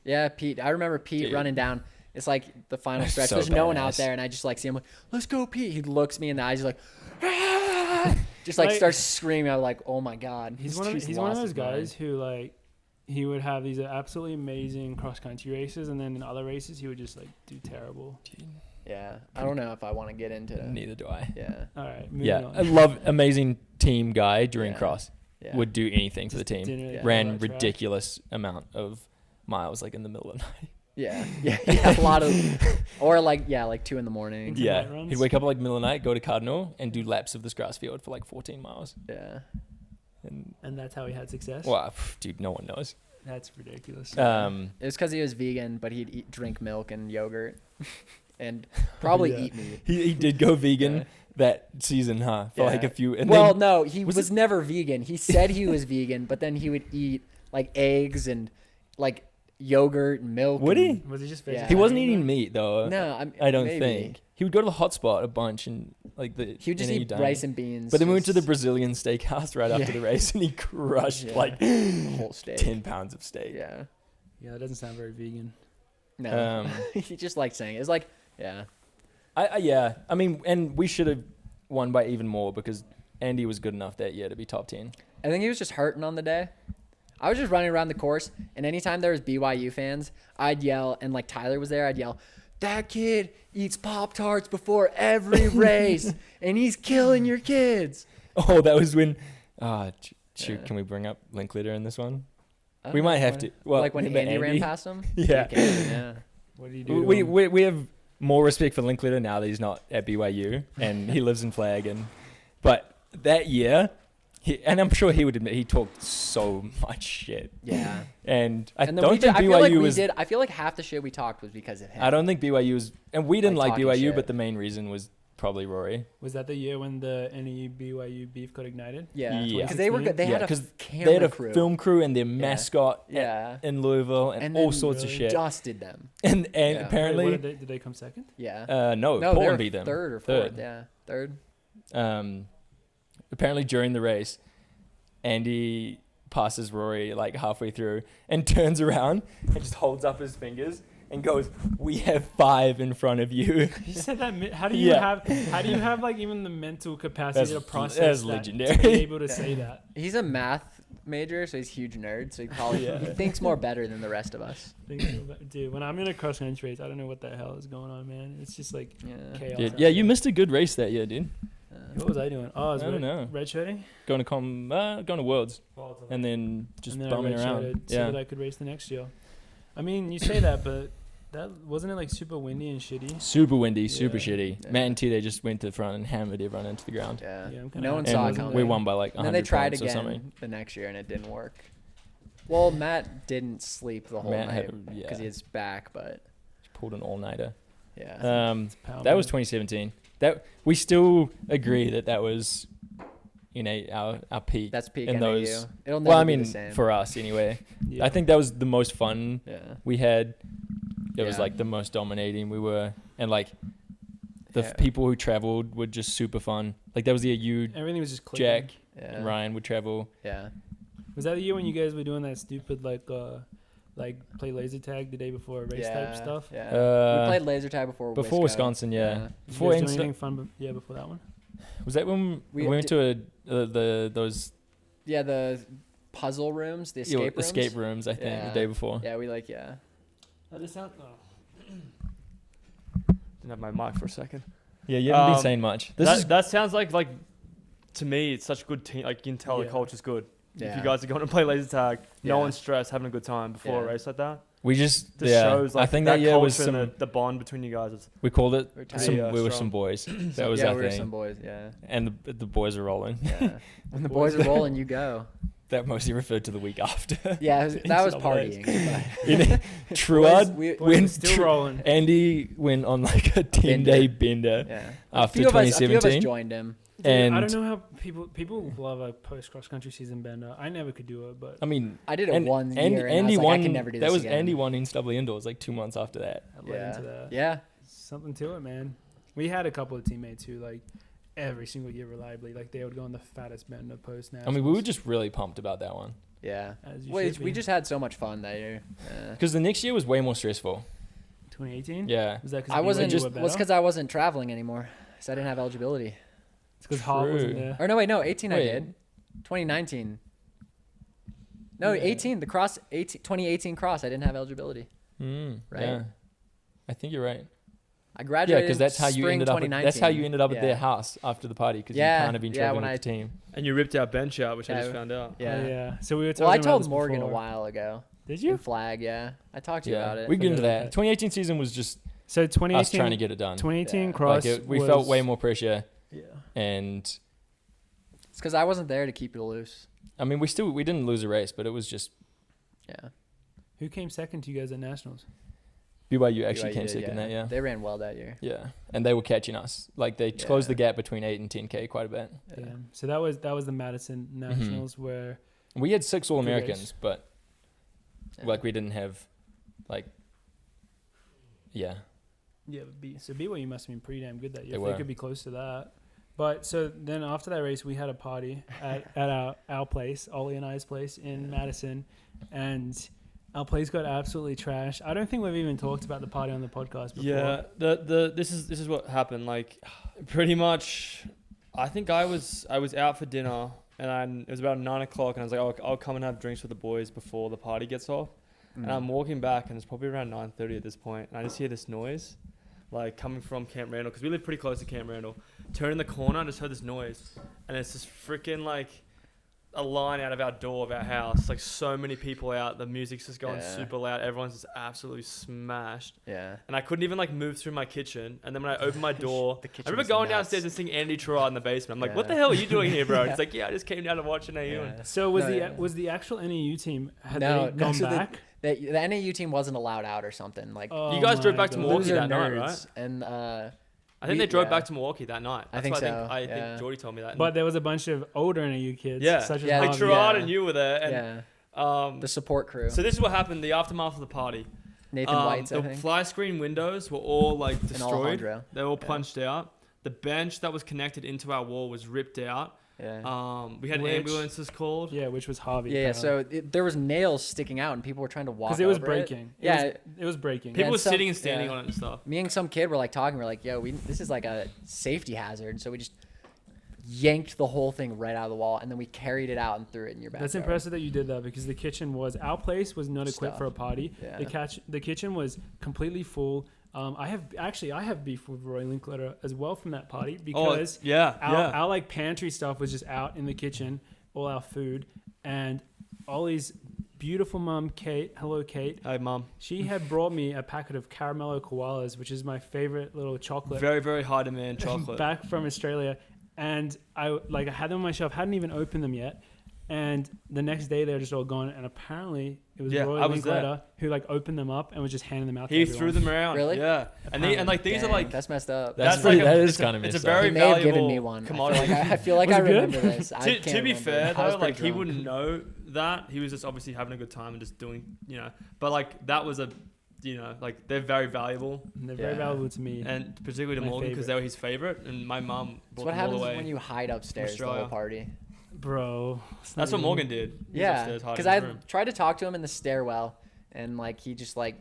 Yeah, Pete. I remember Pete Dude. running down. It's like the final That's stretch. so There's no one out badass. there, and I just like see him like, "Let's go, Pete." He looks me in the eyes. He's like, "Ah!" just like Like- starts screaming. I'm like, "Oh my god!" He's This one of dude's he's one of lost those his mind. guys who like he would have these absolutely amazing cross country races, and then in other races he would just like do terrible. Yeah, I don't know if I want to get into. neither do I. Yeah, All right, moving Yeah, on. I love amazing team guy during Yeah. cross. yeah. Would do anything for the Just team. didn't Yeah. go Ran on track. ridiculous amount of miles like in the middle of the night. yeah, yeah, a lot of, or like 2 in the morning. Into Yeah, night runs? he'd wake up like middle of the night, go to Cardinal, and do laps of this grass field for like 14 miles. Yeah, And that's how he had success. Wow, dude, no one knows. That's ridiculous. it was because he was vegan, but he'd drink milk and yogurt, and probably Yeah. eat meat. He did go vegan Yeah. that season, huh? For like Yeah. a few. And Well, then, no, he was was never vegan. He said he was vegan, but then he would eat like eggs and like yogurt and milk. Would and- he? Was he just Yeah. He wasn't vegetarian eating meat though. No, I don't maybe. think. He would go to the hotspot a bunch and like the. He would just NAU eat dining. rice and beans. But then we went to the just Brazilian steakhouse right after Yeah. the race, and he crushed Yeah. like the whole steak. 10 pounds of steak. Yeah. Yeah, that doesn't sound very vegan. No. Um, he just liked saying it. It's like, yeah. Yeah. I mean, and we should have won by even more because Andy was good enough that year to be top 10. I think he was just hurting on the day. I was just running around the course, and anytime there was BYU fans, I'd yell, and like Tyler was there, I'd yell, "That kid eats Pop-Tarts before every race, and he's killing your kids." Oh, that was when. Shoot, Yeah. can we bring up Linkletter in this one? I don't We know, might have when- to. Well, like when but Andy ran past him. Yeah. You can, yeah. What did he do? We have more respect for Linkletter now that he's not at BYU and he lives in Flag. But that year, and I'm sure he would admit he talked so much shit. Yeah. And I And then don't we think did, I feel like BYU we was. did. I feel like half the shit we talked was because of him. I don't think BYU was, and we didn't Like like talking BYU, shit. but the main reason was probably Rory. Was that the year when the NAU BYU beef got ignited? Yeah. Yeah. Because they were good. They Yeah, had a 'cause camera They had a crew. film crew and their mascot Yeah. in Louisville and, And all then sorts of really shit. Dusted them. And Yeah. apparently, Wait, what did they come second? Yeah. no, No, they Portland were beat them. third or Third. fourth. Yeah. Third. Apparently during the race, Andy passes Rory like halfway through and turns around and just holds up his fingers and goes, "We have 5 in front of you." He said that. How do you Yeah. have like even the mental capacity That's- to process that's that, legendary. to be able to say that? He's a math major, so he's a huge nerd. So he probably he thinks more better than the rest of us. Dude, when I'm in a cross country race, I don't know what the hell is going on, man. It's just like Yeah. chaos. Dude, out yeah, you there. missed a good race that year, dude. What was I doing? Oh, I was I don't know. red shirting, Going to Worlds and then just and then bumming I red around. shirted so Yeah. that I could race the next year. I mean, you say that, but that wasn't it like super windy and shitty. Super windy, super Yeah. shitty. Yeah. Matt and T, they just went to the front and hammered everyone into the ground. Yeah. Yeah, I'm kinda No one happy saw I it wasn't coming. We there. won by like And 100 then they tried points or something. again the next year, and it didn't work. Well, Matt didn't sleep the whole Matt night had- because yeah. he is back, but Pulled an all-nighter. yeah. Power That was move. 2017. That we still agree that was, our peak. That's peak in NAU. those- It'll never Well, I be mean, the same. for us anyway. Yeah. I think that was the most fun yeah. we had. It was Yeah. like the most dominating we were, and like the Yeah. people who traveled were just super fun. Like that was the year you, everything was just clicking. Jack, Yeah. and Ryan would travel. Yeah. Was that the year when you guys were doing that stupid like like play laser tag the day before race type stuff? Yeah. We played laser tag before Before Wisconsin, yeah. Did Before you guys do anything fun? Before that one. Was that when we went to those? Yeah, the puzzle rooms, the escape rooms. Escape rooms, I think, the day before. Yeah, we That just sound. Didn't have my mic for a second. Yeah, you haven't been saying much. That sounds like to me, it's such a good team. Like you can tell the culture's good. Yeah. If you guys are going to play laser tag, no Yeah. one's stressed, having a good time before a race like that. We just Shows like I think that that year was culture and some. the bond between you guys. Is, We called it. We're We were strong. some boys. That was yeah, our we were thing. some boys. Yeah. And the boys are rolling. Yeah. When the boys are rolling, you go. That mostly referred to the week after. Yeah, that was Some partying. Truad Boys still rolling. Andy went on like a 10-day bender Yeah. after a few of 2017. us joined him. Dude, And I don't know how people love a post cross country season bender. I never could do it, but I mean, I did it one year, and Andy I was like, won. I can never do this That was again. Andy won NCAA indoors like 2 months after that. I led into that. Yeah. Something to it, man. We had a couple of teammates who like every single year reliably, like they would go on the fattest bender post now. I mean, we were just really pumped about that one Yeah. As you We should be. just had so much fun that year. Yeah. because the next year was way more stressful. 2018. Yeah, Was that because I wasn't just was because I wasn't traveling anymore, so I didn't have eligibility. It's because Harv wasn't True. there. Or no, wait, no, 18 I Wait. did. 2019. No, Yeah. 18. The cross, 2018 cross. I didn't have eligibility. Right? Yeah, I think you're right. I Yeah, graduated. because that's how you spring ended up. 2019. That's how you ended up at Yeah. their house after the party because Yeah, you can't have been yeah, traveling when with the team. and you ripped our bench out, which I Yeah. just found out. Yeah. Oh, yeah. So we were talking Well, I about told this Morgan before. a while ago. Did In you? Flag, yeah. I talked to you about Yeah, it. we get into Okay. that. 2018 season was just So 2018. us trying to get it done. 2018 Yeah. cross. We felt way more pressure, Yeah. and It's because I wasn't there to keep you loose. I mean, we didn't lose a race, but it was just Yeah. Who came second to you guys at nationals? BYU actually BYU came did, second that year. They ran well that year. Yeah, and they were catching us. Like they closed the Yeah. gap between 8 and 10K quite a bit. Yeah. Damn. So that was the Madison nationals where We had 6 All Americans, race. but Yeah. like we didn't have, like, yeah. So BYU must have been pretty damn good that year. They If were. they could be close to that. But so then after that race, we had a party at our place, Ollie and I's place in Madison, and our place got absolutely trashed. I don't think we've even talked about the party on the podcast before. Yeah, this is what happened. Like, pretty much, I think I was out for dinner, and it was about 9 o'clock, and I was like, I'll come and have drinks with the boys before the party gets off. Mm. And I'm walking back, and it's probably around 9:30 at this point, and I just hear this noise, like coming from Camp Randall, because we live pretty close to Camp Randall. Turn in the corner, I just heard this noise, and it's just freaking like a line out of our door of our house. Like so many people out, the music's just going Yeah. super loud. Everyone's just absolutely smashed. Yeah. And I couldn't even like move through my kitchen. And then when I opened my door, The I kitchen remember was going nuts. downstairs and seeing Andy Trot in the basement. I'm like, what the Yeah. hell are you doing here, bro? And Yeah. he's like, yeah, I just came down to watch NAU. Yeah. And So was No, was the actual NAU team had No, they no, gone so back? The NAU team wasn't allowed out or something. Like Oh You guys drove my back to God. Milwaukee loser that night, nerds. right? And I think We- they drove yeah. back to Milwaukee that night. I That's think what so, I yeah. think Geordie told me that. But there was a bunch of older NAU kids, Yeah. such as Yeah, like Harvey. Trot yeah. and you were there. And, yeah, the support crew. so this is what happened, the aftermath of the party. Nathan White's, I The think. fly screen windows were all like And destroyed. Alejandro. They were all Yeah. punched out. The bench that was connected into our wall was ripped out. Yeah. We had Which- ambulances called. Yeah, which was Harvey. Yeah, so there was nails sticking out, and people were trying to walk. because it was over breaking. Yeah, it was breaking. People and were some- sitting and standing yeah. on it and stuff. Me and some kid were like talking. We're like, "Yo, this is like a safety hazard." So we just yanked the whole thing right out of the wall, and then we carried it out and threw it in your backyard. That's impressive that you did that because the kitchen was our place was not equipped Stuff. for a party. Yeah. The kitchen was completely full. I have beef with Roy Linkletter as well from that party because our like pantry stuff was just out in the kitchen, all our food, and Ollie's beautiful mum Kate, hello Kate, Hey, Mum. she had brought me a packet of caramello koalas, which is my favorite little chocolate, Very, very high demand chocolate. back from Australia, and I had them on my shelf, hadn't even opened them yet. And the next day they were just all gone, and apparently it was Roy I was there. Linkletter who like opened them up and was just handing them out. He to threw everyone. them around. Really? Yeah. And like these Dang, are like that's messed up. That's like that is it's a- kind of it's a messed up. very He may have given valuable me one. commodity. I feel like Was I it good? remember this. I To can't be remember. fair I was though, like pretty he drunk. wouldn't know that. He was just obviously having a good time and just doing, But like that was like they're very valuable, And they're very Yeah. valuable to me. and particularly to My Morgan because favorite. they were his favorite, and my mum That's brought what them all happens away. when you hide upstairs the whole Australia. party. Bro, it's That's not what even- Morgan did. He was Yeah, upstairs hiding because in I his room. tried to talk to him in the stairwell, and like he just like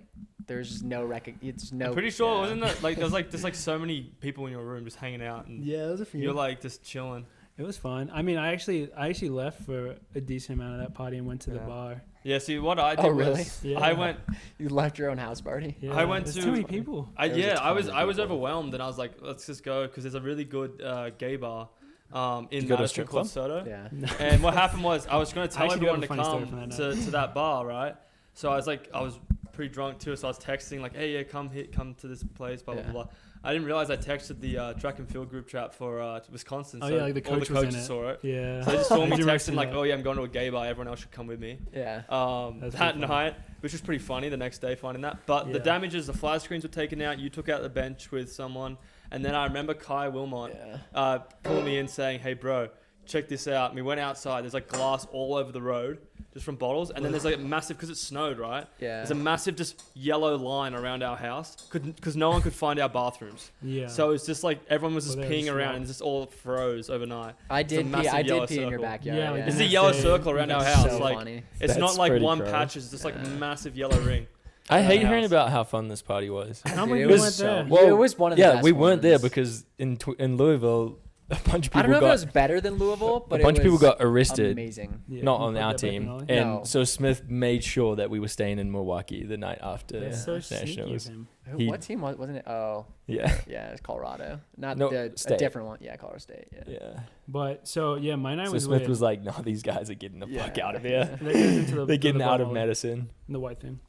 there's just no it's no. I'm pretty sure wasn't that like there's like so many people in your room just hanging out and Yeah, it was a few. you're like just chilling. It was fun. I mean, I actually left for a decent amount of that party and went to the Yeah. bar. Yeah. See what I did Oh, really? was Yeah. I went. You left your own house party. Yeah, I went there's to- too many people. There was a ton I was of people. overwhelmed and I was like, let's just go because there's a really good gay bar in you go to a Madison strip called club? Soto. Yeah. And what happened was I was going to I tell actually do have everyone a to funny story come from that to that bar, right? So I was pretty drunk too, so I was texting like, hey, yeah, come to this place, blah, blah, Yeah. blah. I didn't realize I texted the track and field group chat for Wisconsin. Oh so yeah, like the all coach the was coaches in it. saw it. Yeah. So they just saw me I do remember texting seeing like, that. oh yeah, I'm going to a gay bar, everyone else should come with me. Yeah. That's That pretty funny. night, which was pretty funny the next day finding that. But the Yeah. damages, the fly screens were taken out, you took out the bench with someone, and then I remember Kai Wilmot Yeah. pulling me in saying, hey bro, check this out. And we went outside, there's like glass all over the road just from bottles, and then there's like a massive, because it snowed, right? Yeah. There's a massive just yellow line around our house because no one could find our bathrooms. Yeah. So it's just like everyone was just Well, they were peeing just around wrong. and just all froze overnight. I It's a did pee. massive I yellow did pee in your circle. backyard. Yeah, like yeah. It's the a next yellow day, circle around our That's house. so like funny. it's That's not like pretty one gross. patch, it's just like Yeah. massive yellow ring. I hate house. hearing about how fun this party was. How Dude, many it people was went so- there? Well, it was one of the Yeah, best we weren't there ones. because in Louisville, a bunch of I don't people know if it got was better than Louisville, but a bunch it of people was got arrested. Amazing. Yeah, Not you on put our that back in team, Ollie? and No. so Smith made sure that we were staying in Milwaukee the night after That's so sneaky of nationals. him. Who- He- what team wasn't it? Oh, Yeah, yeah, it's Colorado. Not No, a State. different one. Yeah, Colorado State. Yeah. yeah. But so yeah, my night So was Smith weird. was like, "No, these guys are getting the fuck Yeah. out of here. They goes into the- They're to getting the out of bar, medicine." The white thing.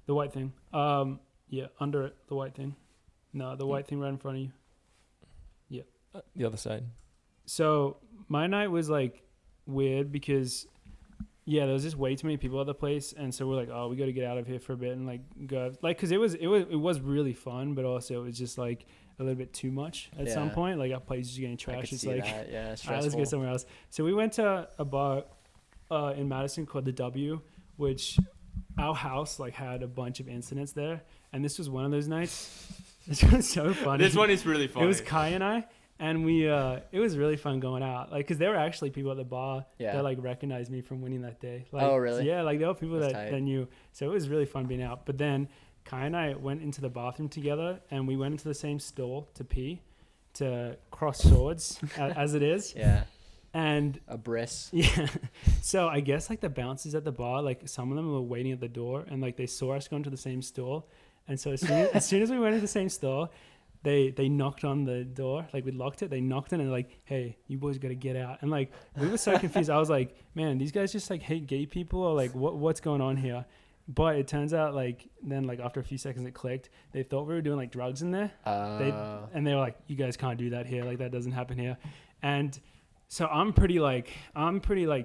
The white thing. Yeah, under it, the white thing. No, the white thing right in front of you. The other side. So my night was like weird because yeah, there was just way too many people at the place, and so we're like, oh, we got to get out of here for a bit and like go like because it was really fun, but also it was just like a little bit too much at some Yeah. point. Like our place is getting I trashed. could It's see like that. Yeah, all right, let's stressful. go somewhere else. So we went to a bar in Madison called the W, which our house like had a bunch of incidents there, and this was one of those nights. It was so funny. This one is really funny. It was Kai and I, and we it was really fun going out, like because there were actually people at the bar Yeah. that like recognized me from winning that day. Like, Oh, really? Yeah, like there were people That's that tight. knew. So it was really fun being out. But then Kai and I went into the bathroom together, and we went into the same stall to pee, to cross swords as it is, Yeah, and a bris. yeah. So I guess like the bouncers at the bar, like some of them were waiting at the door, and like they saw us go into the same stall, and so as soon as we went into the same stall, they knocked on the door, like we locked it. They knocked it and they're like, "Hey, you boys got to get out." And like we were so confused. I was like, "Man, these guys just like hate gay people, or like what's going on here?" But it turns out like then like after a few seconds it clicked. They thought we were doing like drugs in there. And they were like, "You guys can't do that here. Like that doesn't happen here." And so I'm pretty like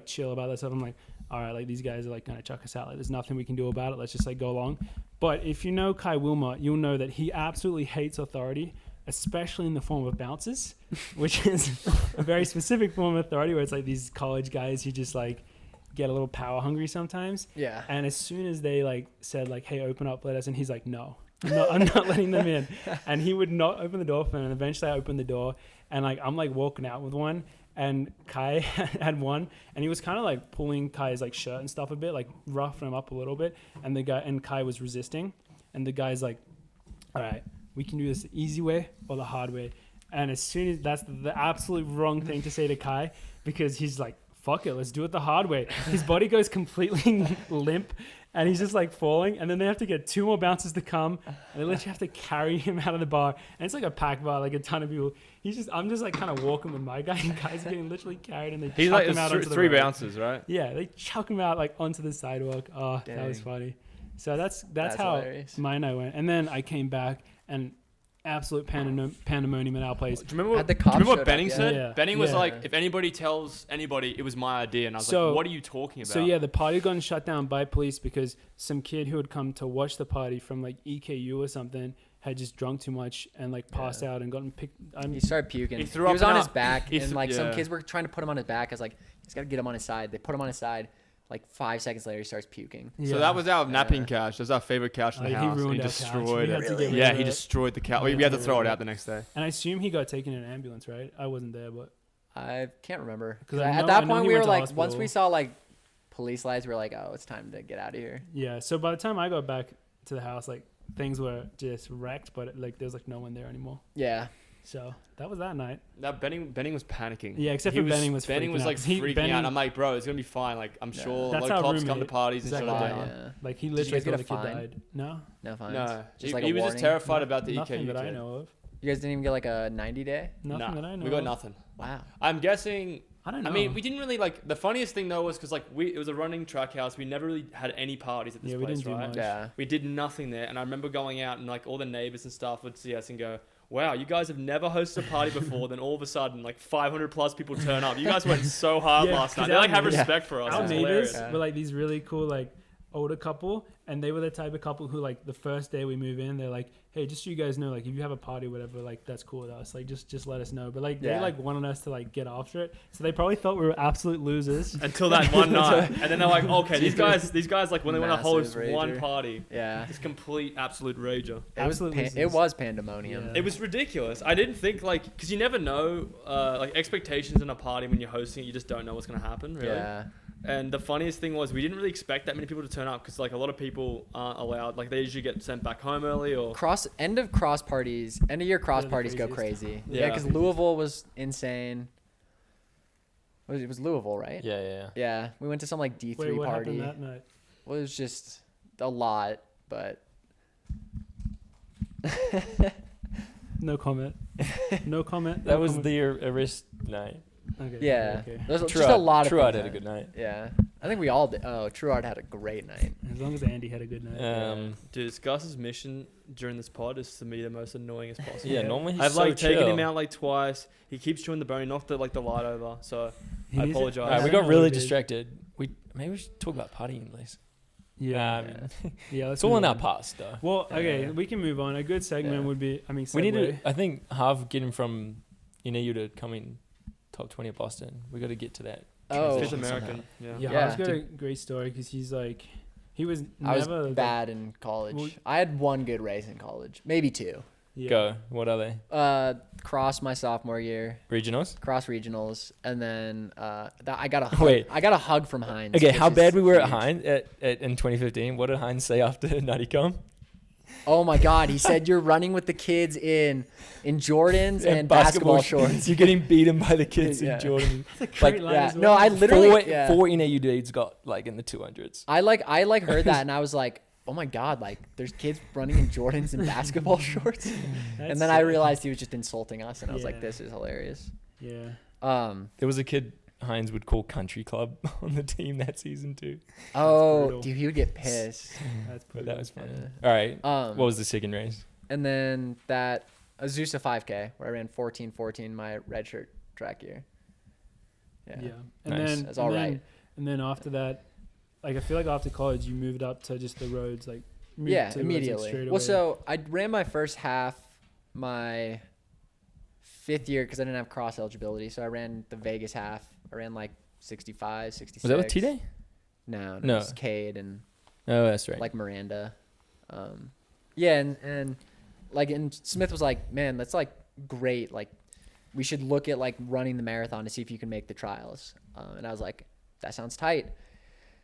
chill about that stuff. I'm like, all right, like these guys are like gonna chuck us out. Like there's nothing we can do about it. Let's just like go along. But if you know Kai Wilmot, you'll know that he absolutely hates authority, especially in the form of bouncers, which is a very specific form of authority where it's like these college guys who just like get a little power hungry sometimes. Yeah. And as soon as they like said like, "Hey, open up, let us in," he's like, "No, I'm not letting them in." And he would not open the door for them. And eventually I opened the door, and like I'm like walking out with one, and Kai had one, and he was kind of like pulling Kai's like shirt and stuff a bit, like roughing him up a little bit. And Kai was resisting, and the guy's like, "All right, we can do this the easy way or the hard way." And as soon as that's the absolute wrong thing to say to Kai, because he's like, "Fuck it, let's do it the hard way." His body goes completely limp, and he's just like falling. And then they have to get two more bouncers to come, and they literally have to carry him out of the bar. And it's like a packed bar, like a ton of people. I'm just like kind of walking with my guy, and guys getting literally carried, and they He's chuck like him out onto the three road. bouncers, right? Yeah, they chuck him out like onto the sidewalk. Oh, that was Dang. funny. So that's That's how hilarious. my night went. And then I came back and absolute pandemonium at our place. Do you remember Had the do you cops remember showed what up Benning yet? said? Yeah. Benning was Yeah. like, if anybody tells anybody it was my idea, and I was So- like, what are you talking about? So yeah, the party had gotten shut down by police because some kid who had come to watch the party from like EKU or something had just drunk too much and like passed out and gotten picked. He started puking. He He, threw up was and on his out. back, He and th- like some yeah. kids were trying to put him on his back. I was like, he's got to get him on his side. They put him on his side. Like 5 seconds later, he starts puking. So that was our Yeah. napping couch. That was our favorite couch in Oh, the he house. and ruined he our couch. destroyed We it. had to get rid Yeah, of he it. destroyed the couch. We We had had to to throw get it rid out of the next day. And I assume he got taken in an ambulance, right? I wasn't there, but I can't remember. 'Cause At I know that he point, we went were to like, once hospital. we saw like police lights, we're like, oh, it's time to get out of here. Yeah. So by the time I got back to the house, like things were just wrecked, but like there's like no one there anymore. Yeah. So that was that night. That Benning was panicking. Yeah, except for Benning was Benning was freaking like out. He- freaking Benning- out. I'm like, bro, it's gonna be fine. Like I'm Yeah. sure a That's lot of our cops come to roommate. parties and Exactly. shut it Wow, down. yeah. Like he Did you literally guys get thought a the kid fine? died. No, No fines. No, Just he, like a he was just warning? terrified about the nothing EKU that I kid. know of. You guys didn't even get like a 90-day? Nothing that I know. we got of. nothing. Wow. I'm guessing. I don't know. I mean, we didn't really like. The funniest thing though was because like it was a running track house. We never really had any parties at this Yeah, we place, didn't do right? much. Yeah. We did nothing there, and I remember going out and like all the neighbors and stuff would see us and go, "Wow, you guys have never hosted a party before." Then all of a sudden, like 500 plus people turn up. You guys went so hard Yeah, last night. 'cause They like our have neighbors- respect for us. Our It's neighbors hilarious. Yeah. were like these really cool like older couple, and they were the type of couple who like the first day we move in, they're like, hey, just so you guys know, like if you have a party or whatever, like that's cool with us, like just let us know. But like they Yeah. like wanted us to like get after it, so they probably thought we were absolute losers. Until that one night, and then they're like, "Okay, these guys like when they want to host Massive one rager. party, Yeah. it's complete absolute rager." Absolute It losers. was pandemonium. Yeah. It was ridiculous. I didn't think like because you never know like expectations in a party when you're hosting, you just don't know what's gonna happen. Really. Yeah. And the funniest thing was we didn't really expect that many people to turn up because like a lot of people aren't allowed. Like they usually get sent back home early or. End of year cross They're the parties go craziest. crazy. Yeah. Yeah, because Louisville was insane. It was Louisville, right? Yeah. Yeah, we went to some like D3 Wait, what party. happened that night? Well, it was just a lot, but No comment. No comment. That no was comment. the arrest night. Okay. yeah, Okay. there's True just a lot of True things had a that- good night. Yeah, I think we all did. Oh, True Art had a great night. As long as Andy had a good night. Dude, Gus's mission during this pod is to be the most annoying as possible. Yeah, normally he's I've so like taken chill. him out like twice. He keeps chewing the bone. He knocked the light over. So He I needs to- apologize. All right, we I got know really we did. distracted. Maybe we should talk about partying, Liz. Yeah. Yeah. Let's It's all move in our on. past, though. Well, okay, Yeah. we can move on. A good segment Yeah. would be, I mean, We need to. segue. I think Harv getting from NAU to coming top 20 at Boston. We got to get to that. Oh, Fifth transition American. somehow. Yeah. Yeah, Yeah. Harv's got a great story because he's like, he was I was never bad in college. Well- I had one good race in college, maybe two. Yeah. Go. What are they? Cross my sophomore year, Regionals? cross regionals, and then I got a hug. Wait. I got a hug from Heinz. Okay, which how is bad we were at huge. Heinz in 2015. What did Heinz say after Nuttycom? Oh my God, he said you're running with the kids in Jordans and basketball shorts. You're getting beaten by the kids Yeah. in Jordan. Great Like, line Yeah, as no, well. I literally yeah. Four NAU dudes got like in the 200s. I heard that and I was like, oh my God, like there's kids running in Jordans and basketball shorts. That's And then I sick. realized he was just insulting us, and I was like, Yeah. this is hilarious. Yeah. There was a kid Heinz would call Country Club on the team that season too. Oh, brutal. dude, he would get pissed. That's But pretty that was funny. Yeah. All right. Um, What was the second race? And then that Azusa 5K where I ran 14:14 my redshirt track year. Yeah. Yeah. And Nice. then That's all right. And then after that, like I feel like after college you moved up to just the roads, like moved Yeah, to the roads, like, immediately. straight Well, away. so I ran my first half my 5th year because I didn't have cross eligibility. So I ran the Vegas half. I ran like 65, 66. Was that with T-Day? No, No. it was Cade and Oh, that's right. like Miranda. Yeah, and like, and Smith was like, man, that's like great. Like, we should look at like running the marathon to see if you can make the trials. And I was like, that sounds tight.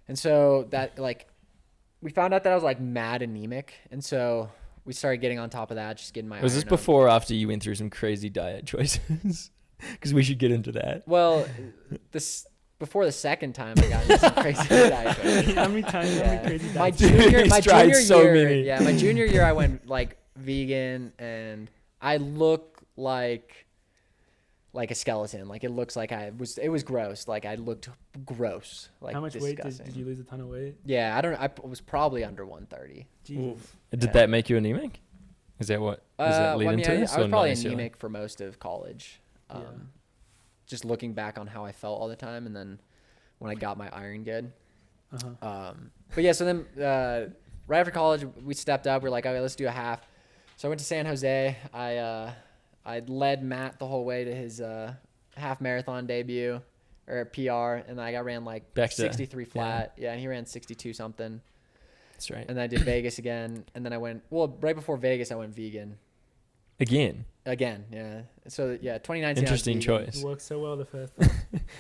And so that like, we found out that I was like mad anemic, and so we started getting on top of that, just getting my. Was this iron up. before or after you went through some crazy diet choices? Because we should get into that. Well, this before the second time I got into some crazy diet choices. how many times? How Yeah. many crazy My diets? junior, He's my tried junior so year, many. yeah, my junior year I went like vegan, and I look like a skeleton. Like it looks like it was gross. Like I looked gross. Like How much disgusting. weight did you lose? A ton of weight. Yeah, I don't. I was probably under 130. Jesus. Did Yeah. that make you anemic? Is that what? Does that lead Well, I mean, into this? I was or not probably necessarily? anemic for most of college. Yeah. Just looking back on how I felt all the time, and then when I got my iron good. Uh-huh. But yeah, so then right after college, we stepped up. We're like, okay, let's do a half. So I went to San Jose. I led Matt the whole way to his half marathon debut or PR, and I ran like Baxter. 63 flat. Yeah, and he ran 62 something. That's right. And then I did Vegas again, and then right before Vegas, I went vegan. Again. Yeah. So yeah, 2019. I was Interesting vegan. choice. It worked so well the first time.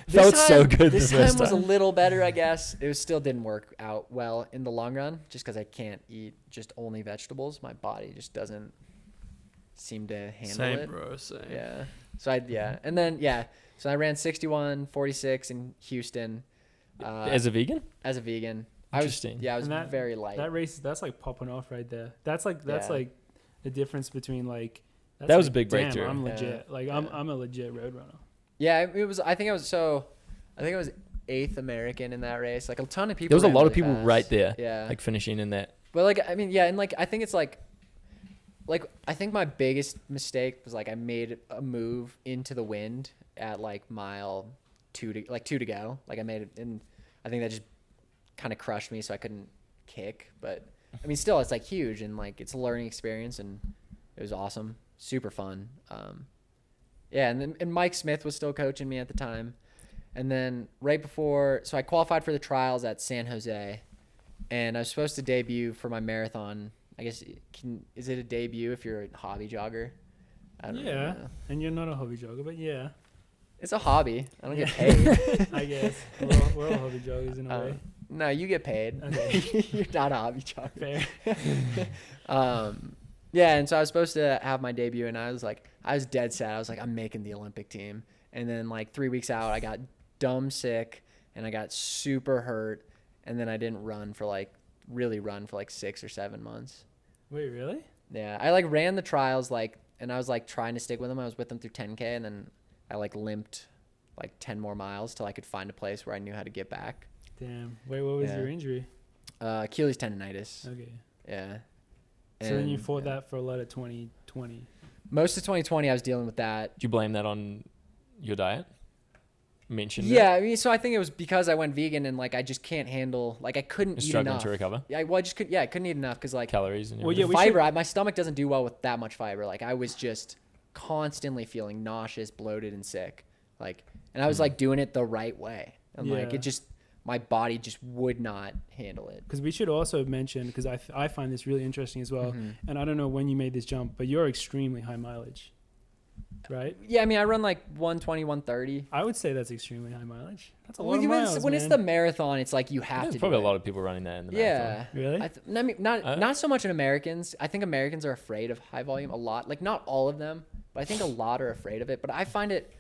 Felt so good This the first time was a time. little better, I guess. It still didn't work out well in the long run, just because I can't eat just only vegetables. My body just doesn't seem to handle Same, it. bro. Same. Yeah. So and then so I ran 61:46 in Houston. As a vegan? As a vegan. Interesting. I was And very light. That race, that's like popping off right there. That's like Yeah. the difference between like. That's That was like, a big damn, breakthrough. I'm Yeah. legit. Like Yeah. I'm a legit road runner. Yeah, it was. I think I was 8th American in that race. Like a ton of people. There was a ran lot of really people fast. right there, Yeah. like finishing in that. But like I mean, yeah, and like I think it's like I think my biggest mistake was like I made a move into the wind at like mile 2 to go. Like I made it, and I think that just kind of crushed me, so I couldn't kick. But I mean, still, it's like huge, and like it's a learning experience, and it was awesome, super fun. Yeah, and Mike Smith was still coaching me at the time, and then right before, so I qualified for the trials at San Jose, and I was supposed to debut for my marathon. I guess is it a debut if you're a hobby jogger? I don't Yeah. know. And you're not a hobby jogger, but yeah, It's a hobby. I don't get Yeah. paid. I guess we're all hobby joggers in a way. No, you get paid. Okay. You're not a hobby jogger. Fair. Yeah, and so I was supposed to have my debut, and I was dead sad. I was like, I'm making the Olympic team. And then like 3 weeks out, I got dumb sick, and I got super hurt, and then I didn't really run for like 6 or 7 months. Wait, really? Yeah, I like ran the trials and I was like trying to stick with them. I was with them through 10K, and then I like limped like 10 more miles till I could find a place where I knew how to get back. Damn. Wait, what was Yeah. your injury? Achilles tendonitis. Okay. Yeah. So then you And, fought that for a lot of 2020. Most of 2020, I was dealing with that. Do you blame that on your diet? Mentioned Yeah, I mean, so I think it was because I went vegan and like I just can't handle, like I couldn't You're eat struggling enough. to recover Yeah, I couldn't eat enough because like calories and Well, everything. yeah, we fiber, my stomach doesn't do well with that much fiber. Like I was just constantly feeling nauseous, bloated, and sick. Like, and I was like doing it the right way, and like Yeah. my body just would not handle it. Because we should also mention, because I find this really interesting as well, Mhm. and I don't know when you made this jump, but you're extremely high mileage, right? Yeah, I mean, I run like 120, 130. I would say that's extremely high mileage. That's a lot Well, of miles, when it's man. the marathon, it's like you have There's to. probably do a lot it. of people running that in the Yeah. marathon. Really? I mean, not so much in Americans. I think Americans are afraid of high volume a lot. Like not all of them, but I think a lot are afraid of it. But I find it.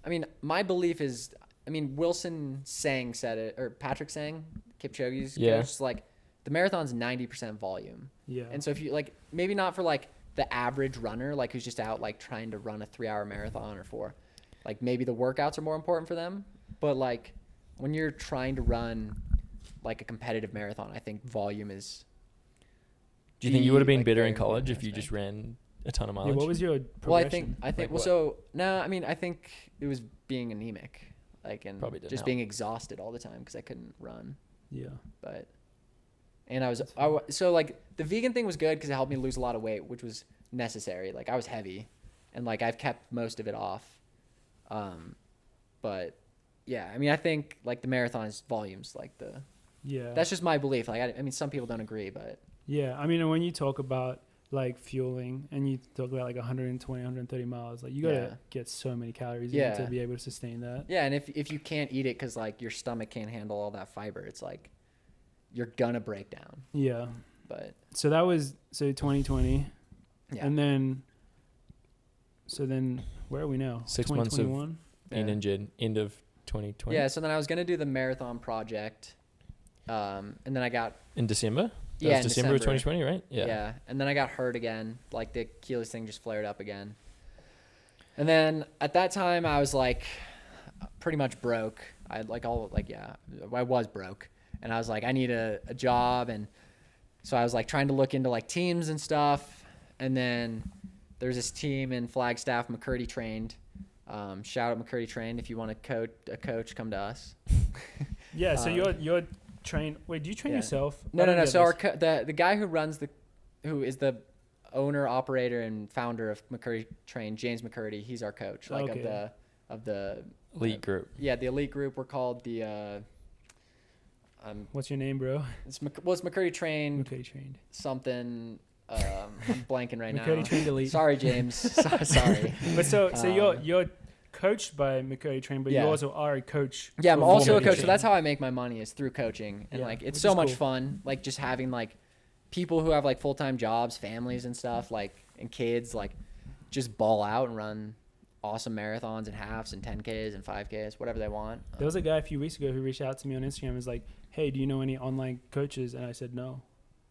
I mean, my belief is. I mean, Wilson Sang said it, or Patrick Sang, Kipchoge's Yeah. coach. It's like the marathon's 90% volume, Yeah. and so if you like, maybe not for like the average runner, like who's just out like trying to run a 3-hour marathon or 4, like maybe the workouts are more important for them. But like when you're trying to run like a competitive marathon, I think volume is. Do you think you would have been like, better very in college if important you just aspect. ran a ton of Yeah, mileage? what was your progression? Well, I think Like well, what? so no, I mean, I think it was being anemic, like, and Probably didn't just help. being exhausted all the time because I couldn't run. Yeah. But, and so like the vegan thing was good because it helped me lose a lot of weight, which was necessary. Like I was heavy, and like I've kept most of it off. But yeah, I mean, I think like the marathon is volumes, like Yeah. that's just my belief. Like I mean, some people don't agree, but Yeah. I mean, when you talk about like fueling and you talk about like 120, 130 miles, like you got to Yeah. get so many calories Yeah. in to be able to sustain that. yeah, and if you can't eat it because like your stomach can't handle all that fiber, it's like you're gonna break down. Yeah. But So that was 2020. yeah, And then where are we now? 6 months of 2021? being Yeah. injured, end of 2020. Yeah, so then I was gonna do the marathon project, and then I got In December? That yeah was in December of 2020, right? Yeah. And then I got hurt again. Like the Achilles thing just flared up again. And then at that time I was like pretty much broke. I was broke. And I was like, I need a job. And so I was like trying to look into like teams and stuff. And then there's this team in Flagstaff, McKirdy Trained. Shout out McKirdy Trained. If you want a coach, come to us. Yeah. So you're trained. Wait, do you train Yeah. yourself? I No. don't get So this. the guy who is the owner, operator, and founder of McKirdy Trained, James McKirdy, he's our coach. Like Okay. of the Elite group. yeah, the elite group. We're called the What's your name, bro? it's McKirdy Trained Okay, trained. something. I'm blanking right McKirdy now. Trained elite. Sorry, James. Sorry. But so Um, you're coached by McKirdy Trained, but Yeah. you also are a coach. Yeah, I'm for also a McKirdy coach, so Trained. that's how I make my money is through coaching, and Yeah, like it's which so is much cool. fun, like just having like people who have like full-time jobs, families and stuff, like and kids, like just ball out and run awesome marathons and halves and 10Ks and 5Ks, whatever they want. There was a guy a few weeks ago who reached out to me on Instagram and was like, "Hey, do you know any online coaches?" And I said no,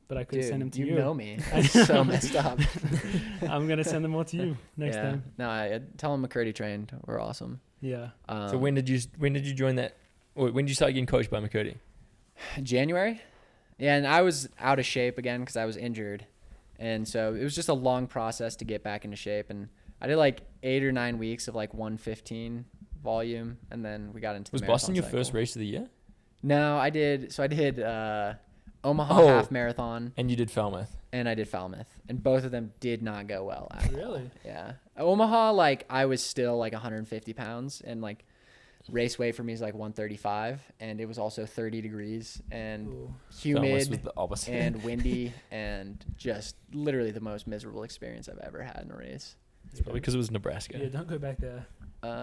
but I could Dude, send them to you you. know me. That's so messed up. I'm gonna send them all to you next yeah. time. No, I tell them McKirdy Trained. We're awesome. Yeah. So when did you join that? Or when did you start getting coached by McKirdy? January? Yeah, and I was out of shape again because I was injured. And so it was just a long process to get back into shape. And I did like 8 or 9 weeks of like 115 volume. And then we got into the Was marathon Boston your cycle. first race of the year? No, I did. So I did Omaha Oh. half marathon And you did Falmouth. and I did Falmouth. And both of them did not go well at all. Really? Yeah. Omaha, like I was still like 150 pounds and like race weight for me is like 135. And it was also 30 degrees and Ooh. Falmouth was humid the opposite. and windy and just literally the most miserable experience I've ever had in a race. It's probably because it was Nebraska. Yeah, don't go back there.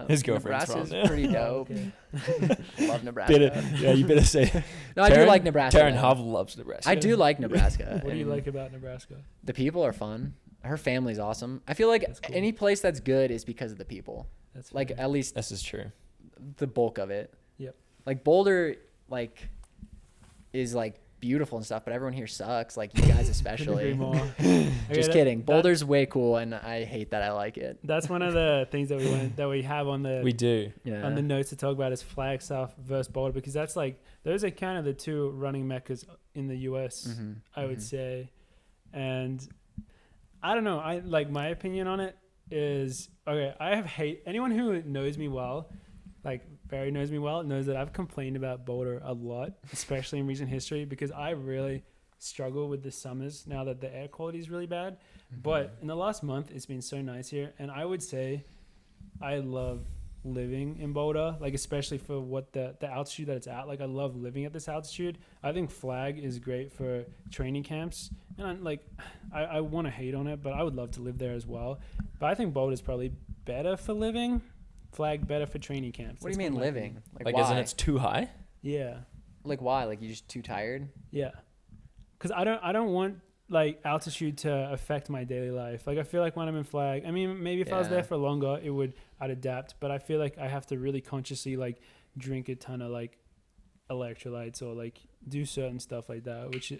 His girlfriend's from Nebraska's there. pretty Oh, dope. okay. Love Nebraska. Yeah, you better say. No, I do like Nebraska. Taryn though. Harv loves Nebraska. I do like Nebraska. What do you and like about Nebraska? The people are fun. Her family's awesome. I feel like That's cool. any place that's good is because of the people. That's Like fair. at least This is true. the bulk of it. Yep. Like Boulder, like is like beautiful and stuff, but everyone here sucks. Like you guys Couldn't agree especially. more. Okay, Just kidding. Boulder's way cool, and I hate that I like it. That's one of the things that we have on the We do. Yeah. on the notes to talk about is Flagstaff versus Boulder, because that's like those are kind of the two running meccas in the U.S. Mhm. I would Mhm. say, and I don't know. I like my opinion on it is okay. I have anyone who knows me well, like Barry knows me well, knows that I've complained about Boulder a lot, especially in recent history, because I really struggle with the summers now that the air quality is really bad. But in the last month, it's been so nice here, and I would say I love living in Boulder, like especially for what the altitude that it's at. Like I love living at this altitude. I think Flag is great for training camps, and I want to hate on it, but I would love to live there as well. But I think Boulder's probably better for living. Flag better for training camps. What do you That's mean my living? opinion. Like, why? isn't it's too high? Yeah, Like why? Like you just too tired? yeah. Because I don't want like altitude to affect my daily life. Like I feel like when I'm in Flag, I mean maybe if I was Yeah. there for longer, I'd adapt. But I feel like I have to really consciously like drink a ton of like electrolytes or like do certain stuff like that. But,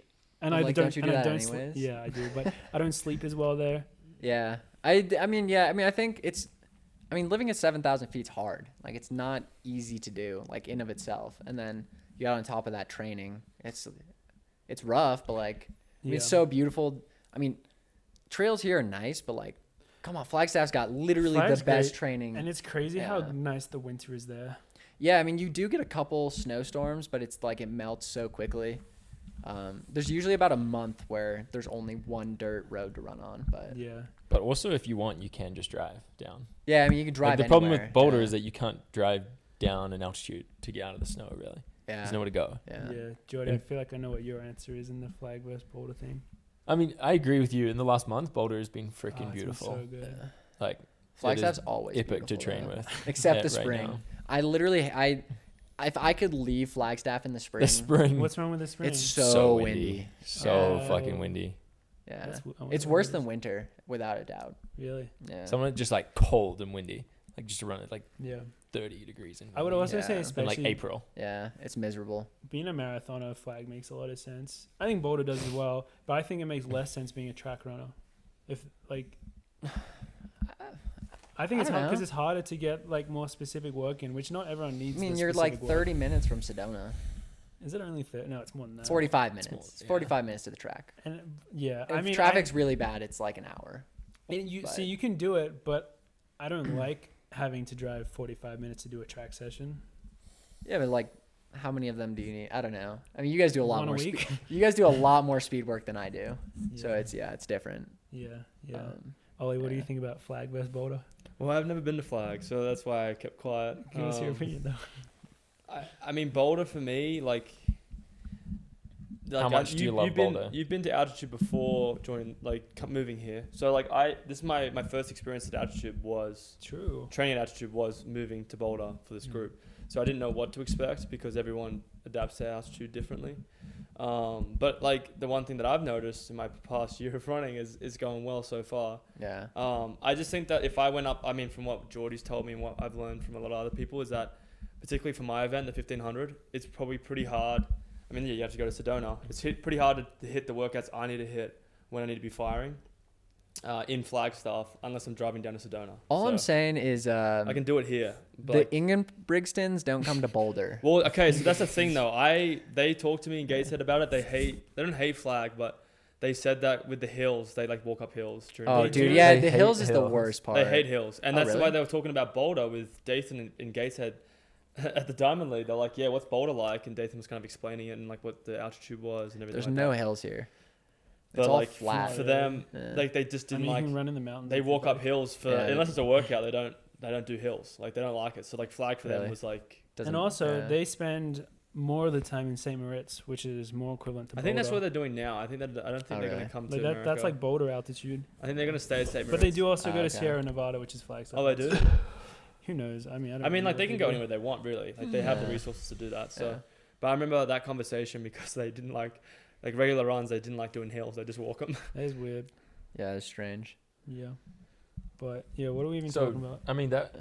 like, don't you do and I that don't sle- anyways? yeah, I do, but I don't sleep as well there. Yeah. I think living at 7,000 feet is hard. Like it's not easy to do, like in of itself. And then you got on top of that training. It's rough, but like I mean, it's so beautiful. I mean, trails here are nice, but like, come on, Flagstaff's got literally Flag's the best great, training. and it's crazy how Yeah. nice the winter is there. Yeah, I mean, you do get a couple snowstorms, but it's like it melts so quickly. There's usually about a month where there's only one dirt road to run on, but Yeah, But also, if you want, you can just drive down. yeah, I mean, you can drive. Like, the problem anywhere. with Boulder Yeah. is that you can't drive down an altitude to get out of the snow, really. Yeah. There's nowhere to go. Yeah. yeah. Jordy, I And- feel like I know what your answer is in the Flag versus Boulder thing. I mean, I agree with you. In the last month, Boulder has been Oh, freaking it's been beautiful. so good. Yeah. Like, Flagstaff's is always epic to beautiful, train though. with. Except Yeah, the right spring. now. I literally, if I could leave Flagstaff in the spring, The spring. What's wrong with the spring? it's so windy. So Yeah. fucking windy. Yeah, That's I wonder it's what worse it than is. winter, without a doubt. Really? Yeah. Someone just like cold and windy. Like just to run it like Yeah. 30 degrees. And I would windy also say Yeah. in especially like April. Yeah, it's miserable. being a marathoner, Flag makes a lot of sense. I think Boulder does as well, but I think it makes less sense being a track runner. If like, I think I it's don't hard because know. it's harder to get like more specific work in, which not everyone I needs. mean, the you're like specific work. 30 minutes from Sedona. Is it only 30? No, it's more than that. It's 45 minutes. more- It's yeah. 45 minutes to the track. And yeah, If I mean, traffic's really bad, it's like an hour. and you but- see, you can do it, but I don't like having to drive 45 minutes to do a track session. Yeah, but like, how many of them do you need? I don't know. I mean, you guys do a lot One a more. week. You guys do a lot more speed work than I do. So Yeah. it's different. Yeah. Um, Ollie, what do you yeah. think about Flag versus Boulder? Well, I've never been to Flag, so that's why I kept quiet. Give us your opinion, though. I mean, Boulder for me, like, like, How much do you love Boulder? You've been to altitude before joining, moving here. So like this is my first experience at altitude was training at altitude was moving to Boulder for this group. So I didn't know what to expect because everyone adapts to altitude differently. But like the one thing that I've noticed in my past year of running is going well so far. Yeah. I just think that if I went up, I mean, from what Geordie's told me and what I've learned from a lot of other people is that, particularly for my event, the 1500, it's probably pretty hard. I mean, yeah, you have to go to Sedona. It's pretty hard to hit the workouts I need to hit when I need to be firing in Flagstaff, unless I'm driving down to Sedona. All I'm saying is I can do it here. But the Ingham Brigstons don't come to Boulder. Well, okay, so that's the thing though. They talked to me in Gateshead about it. They don't hate Flag, but they said that with the hills, they like walk up hills. Oh, dude, yeah, the hills is the worst part. They hate hills, and that's really? why they were talking about Boulder with Dathan in Gateshead. At the Diamond League, they're like, yeah, what's Boulder like? And Dathan was kind of explaining it and like what the altitude was and everything. There's like no that. hills here. But it's all like flat for them, Yeah. like they just didn't you like. can run in the mountains. They walk up hills for Yeah. unless it's a workout. They don't do hills. Like they don't like it. So like Flag for them Really? was like. And also, they spend more of the time in St. Moritz, which is more equivalent to I Boulder. think that's what they're doing now. I think that I don't think they're going to come to Like America. that's like Boulder altitude. I think they're going to stay at St. Moritz. But they do also go to okay. Sierra Nevada, which is Flagstaff. Oh, they do. Who knows? I mean, I don't I mean, know like what they can go do. anywhere they want, really. Like they have the Yeah. resources to do that. So, Yeah. but I remember that conversation because they didn't like regular runs. They didn't like doing hills. They just walk them. That is weird. Yeah, it's strange. Yeah. But yeah, what are we even So, talking about? I mean, that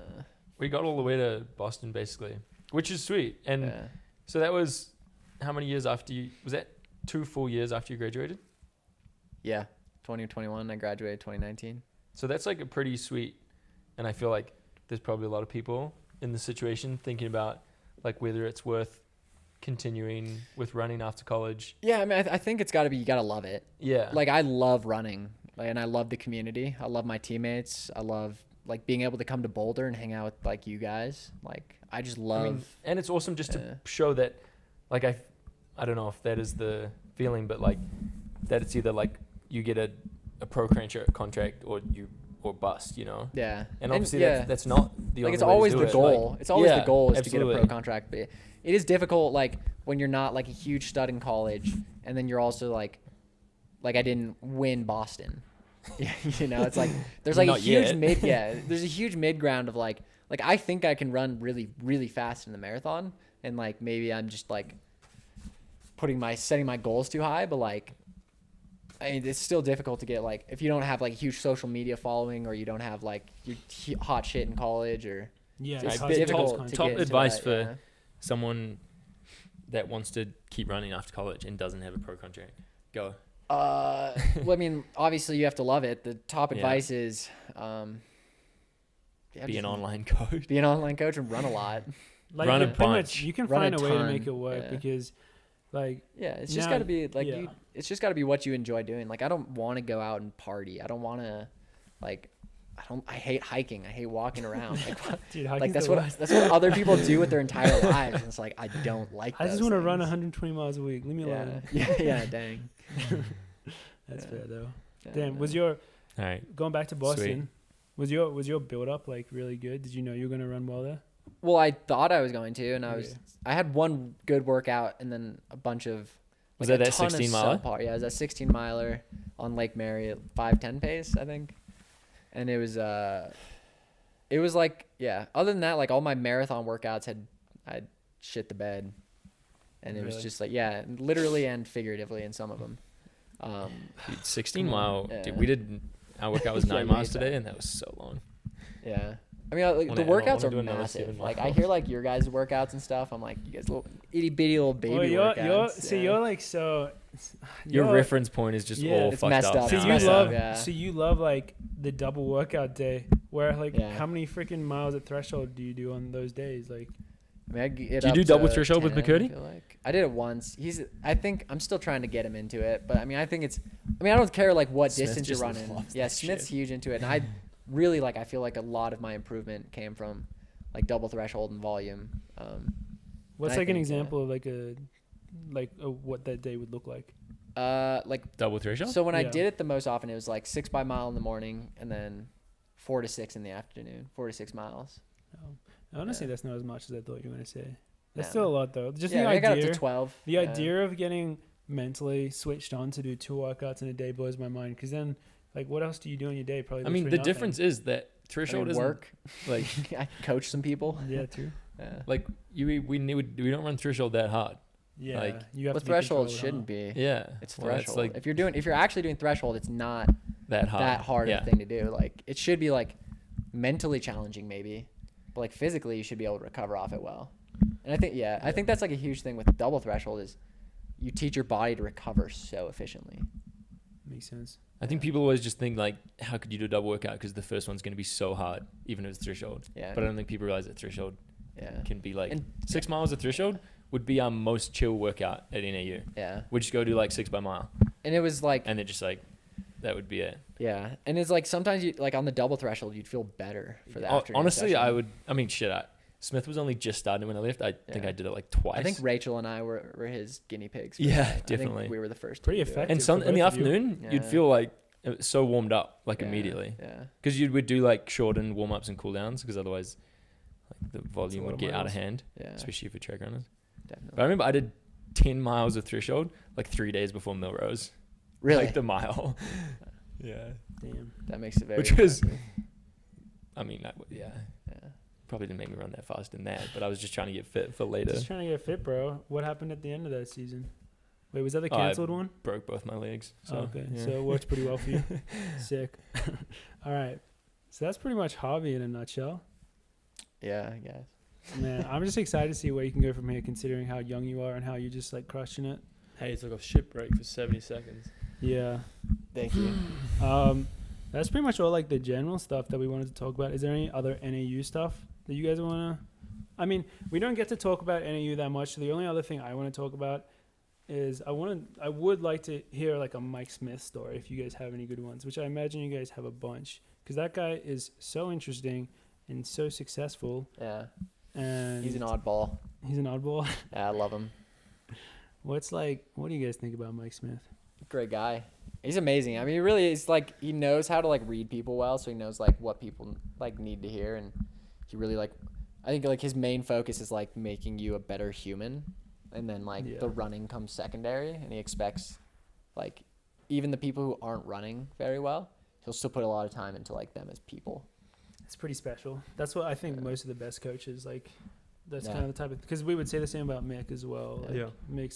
we got all the way to Boston basically, which is sweet. And Yeah. so that was how many years after you? Was that 2 full years after you graduated? Yeah. 2021. I graduated 2019. So that's like a pretty sweet. And I feel like there's probably a lot of people in the situation thinking about like whether it's worth continuing with running after college. Yeah, I mean, I think it's got to be. You got to love it. Yeah. Like I love running, and I love the community. I love my teammates. I love like being able to come to Boulder and hang out with like you guys. Like I just love. I mean, and it's awesome just to show that, like I don't know if that is the feeling, but like that it's either like you get a pro contract or bust, you know. Yeah. And obviously yeah. that's not the like only it's way always to the do it. goal. Like, it's always the yeah, goal is absolutely. to get a pro contract, but it is difficult like when you're not like a huge stud in college and then you're also like I didn't win Boston. You know, it's like there's like Not a huge yet. there's a huge mid ground of like I think I can run really really fast in the marathon and like maybe I'm just like setting my goals too high, but like I mean, it's still difficult to get like if you don't have like a huge social media following or you don't have like your hot shit in college or Yeah, it's Right, difficult to top get into advice that, for yeah. someone that wants to keep running after college and doesn't have a pro contract. Go. Well, I mean, obviously you have to love it. The top Yeah. advice is Be an online coach. be an online coach and run a lot. like Run you a pretty much bunch. you can Run find a a way to ton, make it work yeah. because, like, Yeah, it's just Now- got to be like yeah. it's just got to be what you enjoy doing. Like I don't want to go out and party. I don't want to like I hate hiking. I hate walking around. Like, dude, like hiking's that's the what worst. that's what other people do with their entire lives. And it's like I don't like. I just those want to run things. 120 miles a week. Leave me Yeah, alone. yeah, dang. That's Yeah. fair though. Yeah, Damn, no. was your All right. going back to Boston? Was your build up like really good? Did you know you were gonna run well there? Well, I thought I was going to, and Yeah. I had one good workout, and then a bunch of. Was like, that a that ton of 16 miler? subpar- Yeah, it was that 16 miler on Lake Mary at 5:10 pace, I think, and it was like yeah. Other than that, like all my marathon workouts I'd shit the bed, and it was Really? just like yeah, literally and figuratively in some of them. Dude, 16 Come on. mile. Yeah. Dude, we did. Our workout was Yeah, 9 you miles made that. today, and that was so long. Yeah. I mean, like, the I wanna workouts do are another massive. 7 Like I miles. hear like your guys' workouts and stuff. I'm like, you guys little itty bitty little baby Well, workouts. you're like so. Your you're- reference point is just Yeah. all It's fucked messed up. So It's now. you messed love, up, yeah. so you love like the double workout day, where like Yeah. how many freaking miles at threshold do you do on those days? Like, I mean, I get Do you up do double to threshold with 10, McKirdy? I feel like. I did it once. I think I'm still trying to get him into it, but I mean, I don't care like what Smith distance you're just running. loves Yeah, that Smith's shit. huge into it, and I really like. I feel like a lot of my improvement came from like double threshold and volume. what's I like an think, example of like a what that day would look like? Like Double threshold? so when I Yeah. did it the most often, it was like 6 by mile in the morning, and then 4 to 6 in the afternoon. 4 to 6 miles. Honestly, Yeah. that's not as much as I thought you were gonna say. That's No. still a lot though. Just Yeah, the I got up idea, to 12. the Yeah. idea of getting mentally switched on to do 2 workouts in a day blows my mind. Because then, like, what else do you do in your day? Probably. I mean, the difference is that threshold is work. Like I coach some people. Yeah, true. Yeah. like we don't run threshold that hard. Yeah, Like, you have But to be threshold controlled, shouldn't be. Yeah, It's well, that's threshold. like If you're actually doing threshold, it's not that hard. that hard Yeah. of a thing to do. Like it should be like mentally challenging maybe, but like physically you should be able to recover off it well. And I think that's like a huge thing with double threshold is you teach your body to recover so efficiently. Makes sense. I think people always just think like, how could you do a double workout? Because the first one's going to be so hard, even if it's threshold. Yeah. But I don't think people realize that threshold Yeah. can be like And 6 miles of threshold would be our most chill workout at NAU. Yeah. We just go do like 6 by mile, And it was like and then just like that would be it. yeah. And it's like sometimes you like on the double threshold you'd feel better for the afternoon Honestly, session. I would. I mean, shit. Smith was only just starting when I left. I think Yeah. I did it like twice. I think Rachel and I were his guinea pigs. for Yeah, that. I think definitely. we were the first. Pretty to do it. effective. and some for in the both of you. afternoon, you'd Yeah. feel like it was so warmed up like Yeah, immediately. Yeah. Because we'd do like shortened warm ups and cool downs because otherwise, like the volume lot would of get out of miles. hand, Yeah. especially for track runners. Definitely. But I remember I did 10 miles of threshold like 3 days before Milrose. Really? Like the mile. Yeah. Damn. That makes it very. Which was- impressive. I mean, yeah. Yeah. Probably didn't make me run that fast in that, but I was just trying to get fit for later. Just trying to get fit, bro. What happened at the end of that season? Wait, was that the Oh, I- canceled one? Broke both my legs. So, Oh, okay, yeah. so it worked pretty well for you. Sick. All right, so that's pretty much Harvey in a nutshell. Yeah, I guess. Man, I'm just excited to see where you can go from here, considering how young you are and how you're just like crushing it. Hey, it's like a shipwreck for 70 seconds. Yeah. Thank you. That's pretty much all like the general stuff that we wanted to talk about. Is there any other NAU stuff that you guys want to? I mean, we don't get to talk about NAU that much. So the only other thing I want to talk about is I would like to hear like a Mike Smith story if you guys have any good ones, which I imagine you guys have a bunch, because that guy is so interesting and so successful. Yeah. And He's an oddball. He's an oddball. Yeah, I love him. What do you guys think about Mike Smith? Great guy. He's amazing. I mean, he really is like he knows how to like read people well, so he knows like what people like need to hear, and he really like I think like his main focus is like making you a better human, and then like Yeah. the running comes secondary, and he expects like even the people who aren't running very well, he'll still put a lot of time into like them as people. It's pretty special. That's what I think most of the best coaches like. That's Yeah. kind of the type of, because we would say the same about Mick as well. Like, Yeah. Mick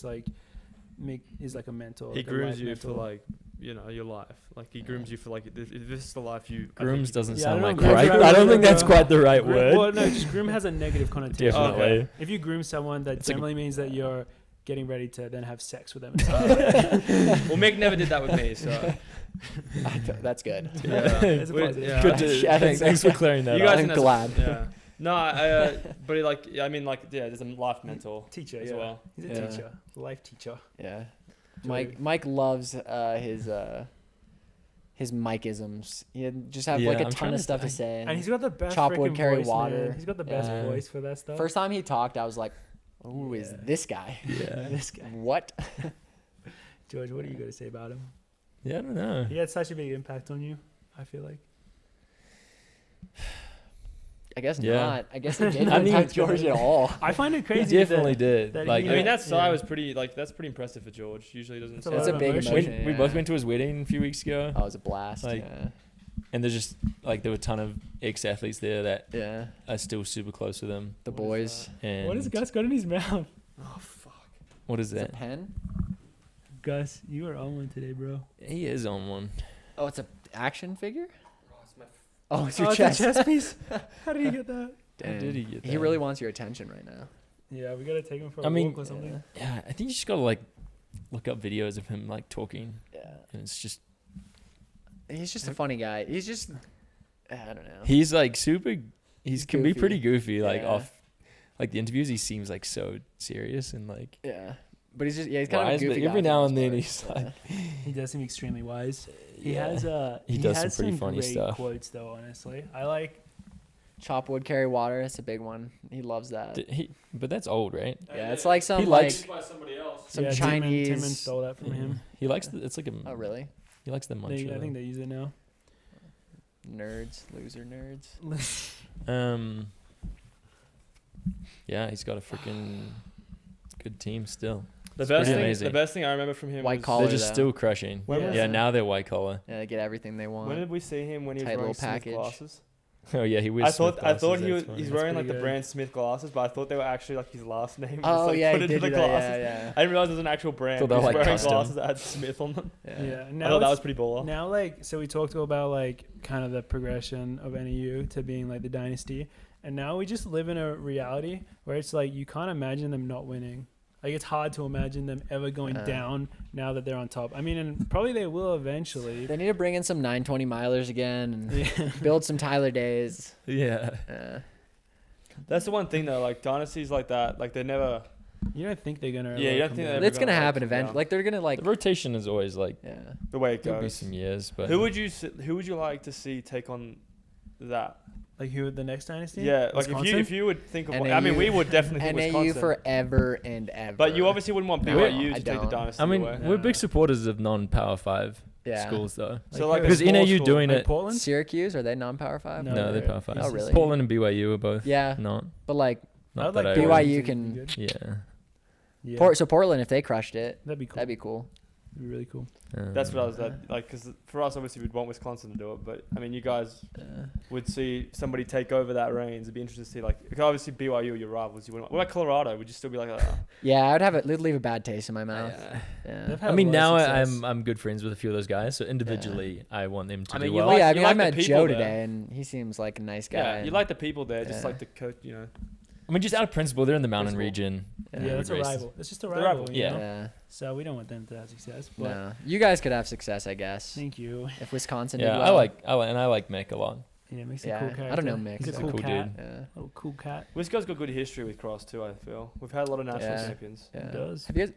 is like a mentor. He like a grooms life you mentor. for like, you know, your life. Like he grooms you for like, if this is the life you. I think Grooms you- doesn't Yeah, sound I like don't know. right. Groom's I don't right. think that's quite the right word. Well, no, just groom has a negative connotation. Definitely. Okay. If you groom someone, that It's like a- generally means that you're getting ready to then have sex with them. Well, Mick never did that with me, so. That's good. Yeah. It's a We- positive. yeah. Good to, Yeah, thanks for clearing that You up. guys I'm think that's glad. Yeah. No, but like, yeah, I mean, like, yeah, there's a life mentor Teacher, as yeah. well. He's a Yeah. teacher, life teacher. Yeah. Joey. Mike loves his Mike-isms. He just have Yeah, like a I'm ton trying of to stuff to think. say. And he's got the best Chop wood, freaking carry voice, water. man. He's got the best Yeah. voice for that stuff. First time he talked, I was like, "Who is Yeah. this guy? Yeah. This guy. What?" George, what are you going to say about him? Yeah, I don't know. He had such a big impact on you, I feel like. I guess Yeah. not. I guess it didn't I mean, impact George at all. I find it He crazy. definitely did. that Like, he- I mean, Yeah. that sigh was pretty, like, that's pretty impressive for George. Usually doesn't That's a say lot That's a of big emotion. emotion. we yeah. both went to his wedding a few weeks ago, Oh, it was a blast. Like, yeah. and there's just like there were a ton of ex-athletes there that Yeah. are still super close with him. The What is boys. And What has Gus got in his mouth? Oh, fuck. what is It's a that? pen. Gus, you are on one today, bro. He is on one. Oh, it's a action figure. Oh, it's my Oh, it's your It's chest. a chest piece? How did he get that? How did he get He that? really wants your attention right now. Yeah, we got to take him for I a mean- walk or something. Yeah, I think you just gotta like look up videos of him like talking, Yeah. and it's just He's just a funny guy. He's just, I don't know. he's like super. He's Can be goofy. pretty goofy. Like Yeah. off, like the interviews, he seems like so serious and like. Yeah. But he's just, yeah, he's kind Wise, of a but goofy guy every for the now most and then part. he's Yeah. like- He does seem extremely wise. He Yeah. has He does has some pretty funny great stuff. quotes though, honestly. I like Chop wood, carry water. That's a big one. He loves that. But that's old, right? Yeah, it's like some He like likes- by somebody else. some yeah, Chinese. Timon stole that from Yeah. him. He likes the. It's like a. Oh really? He likes the munch. I think they use it now. Nerds, loser nerds. Yeah, he's got a freaking good team still. The It's best pretty thing, amazing. the best thing I remember from him White was collar. They're just though. still crushing. When was Yeah, it? now they're white collar. Yeah, they get everything they want. When did we see him when he was Tight wearing little Smith package. glasses? Oh yeah, he I wears. thought Smith I thought glasses, he was that's funny. he's That's wearing like pretty the good. brand Smith glasses, but I thought they were actually like his last name. Oh Just, like, yeah, put he it did to the do that. glasses. Yeah, I didn't realize it was an actual brand. Thought they He were, was like, wearing custom. glasses that had Smith on them. yeah. Yeah. yeah. I Now thought that it's- was pretty baller. Now, like, so we talked about like kind of the progression of NAU to being like the dynasty, and now we just live in a reality where it's like you can't imagine them not winning. Like, it's hard to imagine them ever going down now that they're on top. I mean, and probably they will eventually. They need to bring in some 920 milers again and Yeah. build some Tyler Days. Yeah. That's the one thing though. Like dynasties like that, like they never. You don't think they're gonna? Yeah, you don't think they're It's gonna gonna, like, happen come eventually. down. Like they're gonna like. The rotation is always like Yeah. The way it there'll be goes. some years, but Who would you like to see take on that? Like who the next dynasty? Yeah, like Wisconsin? if you would think of, I NAU. mean, we would definitely think NAU Wisconsin. forever and ever. But you obviously wouldn't want No, BYU I to take the don't. dynasty I mean, away. we're Yeah. big supporters of non-Power 5 Yeah. schools though. So like a Because small NAU school- doing Like it. Portland? Syracuse, are they non-power 5? No, No, they're they're Power 5. Oh, really? Portland and BYU are both Yeah, not. but like Not I'd that like I BYU Portland to can- be good. Yeah. Yeah. so Portland, if they crushed it, That'd be cool. that'd be cool. That'd be really cool. That's what I was like, because for us, obviously, we'd want Wisconsin to do it. But I mean, you guys would see somebody take over that reins. It'd be interesting to see, like, because obviously BYU are your rivals. You wouldn't. What about Colorado? Would you still be like, Yeah, I would have it'd leave a bad taste in my mouth. Yeah. They've had I a mean, lot now of success. I'm good friends with a few of those guys, so individually I want them to I mean, do you well. Well, yeah, I you mean, I like the met people Joe there. today, and he seems like a nice guy. yeah, you and- like the people there, just Yeah. like the coach, you know. I mean, just out of principle, they're in the mountain Principle. region. Yeah, that's a Racist. rival. It's just a They're rival. rival. You Yeah. know? Yeah. So we don't want them to have success. But No, you guys could have success, I guess. thank you. If Wisconsin Yeah, did I well. like Mick a lot. Yeah, makes a Yeah, cool character. I don't know Mick. He's a He's a cool cool cat. dude. Yeah. Little cool cat. Wisco's got good history with cross too. I feel we've had a lot of national Yeah. champions. Yeah. It does. Have you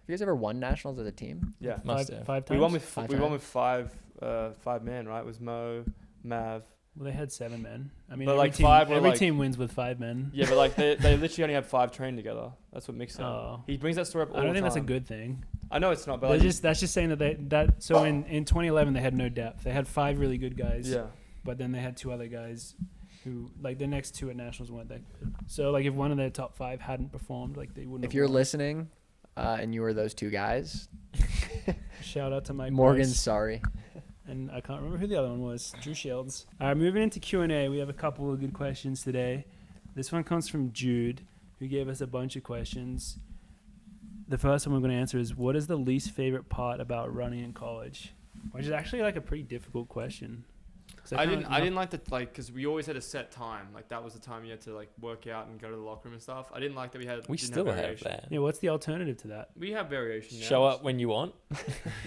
guys ever won nationals as a team? Yeah, Must Five, have. five times. we won with Five we won times. with five men, right? It was Mo, Mav. Well, they had 7 men. I mean, But, every like, team, five were, every like- team wins with 5 men. Yeah, but like they literally only had 5 trained together. That's what Mick said. Oh. He brings that story up all I don't the think that's a time. good thing. I know it's not, but They're like, that's just saying that so in 2011 they had no depth. They had 5 really good guys. yeah. But then they had 2 other guys who, like, the next 2 at nationals weren't that good. So, like, if one of their top 5 hadn't performed, like, they wouldn't. If have you're won. listening, and you were those two guys, Shout out to Mike Morgan's Price. sorry. And I can't remember who the other one was. Drew Shields. All right, moving into Q&A. We have a couple of good questions today. This one comes from Jude, who gave us a bunch of questions. The first one we're going to answer is, what is the least favorite part about running in college? Which is actually like a pretty difficult question. 'Cause I found didn't like that, like, because we always had a set time. Like that was the time you had to like work out and go to the locker room and stuff. I didn't like that we had. We didn't still have variation. that. Yeah, what's the alternative to that? We have variation. Now. Show up when you want.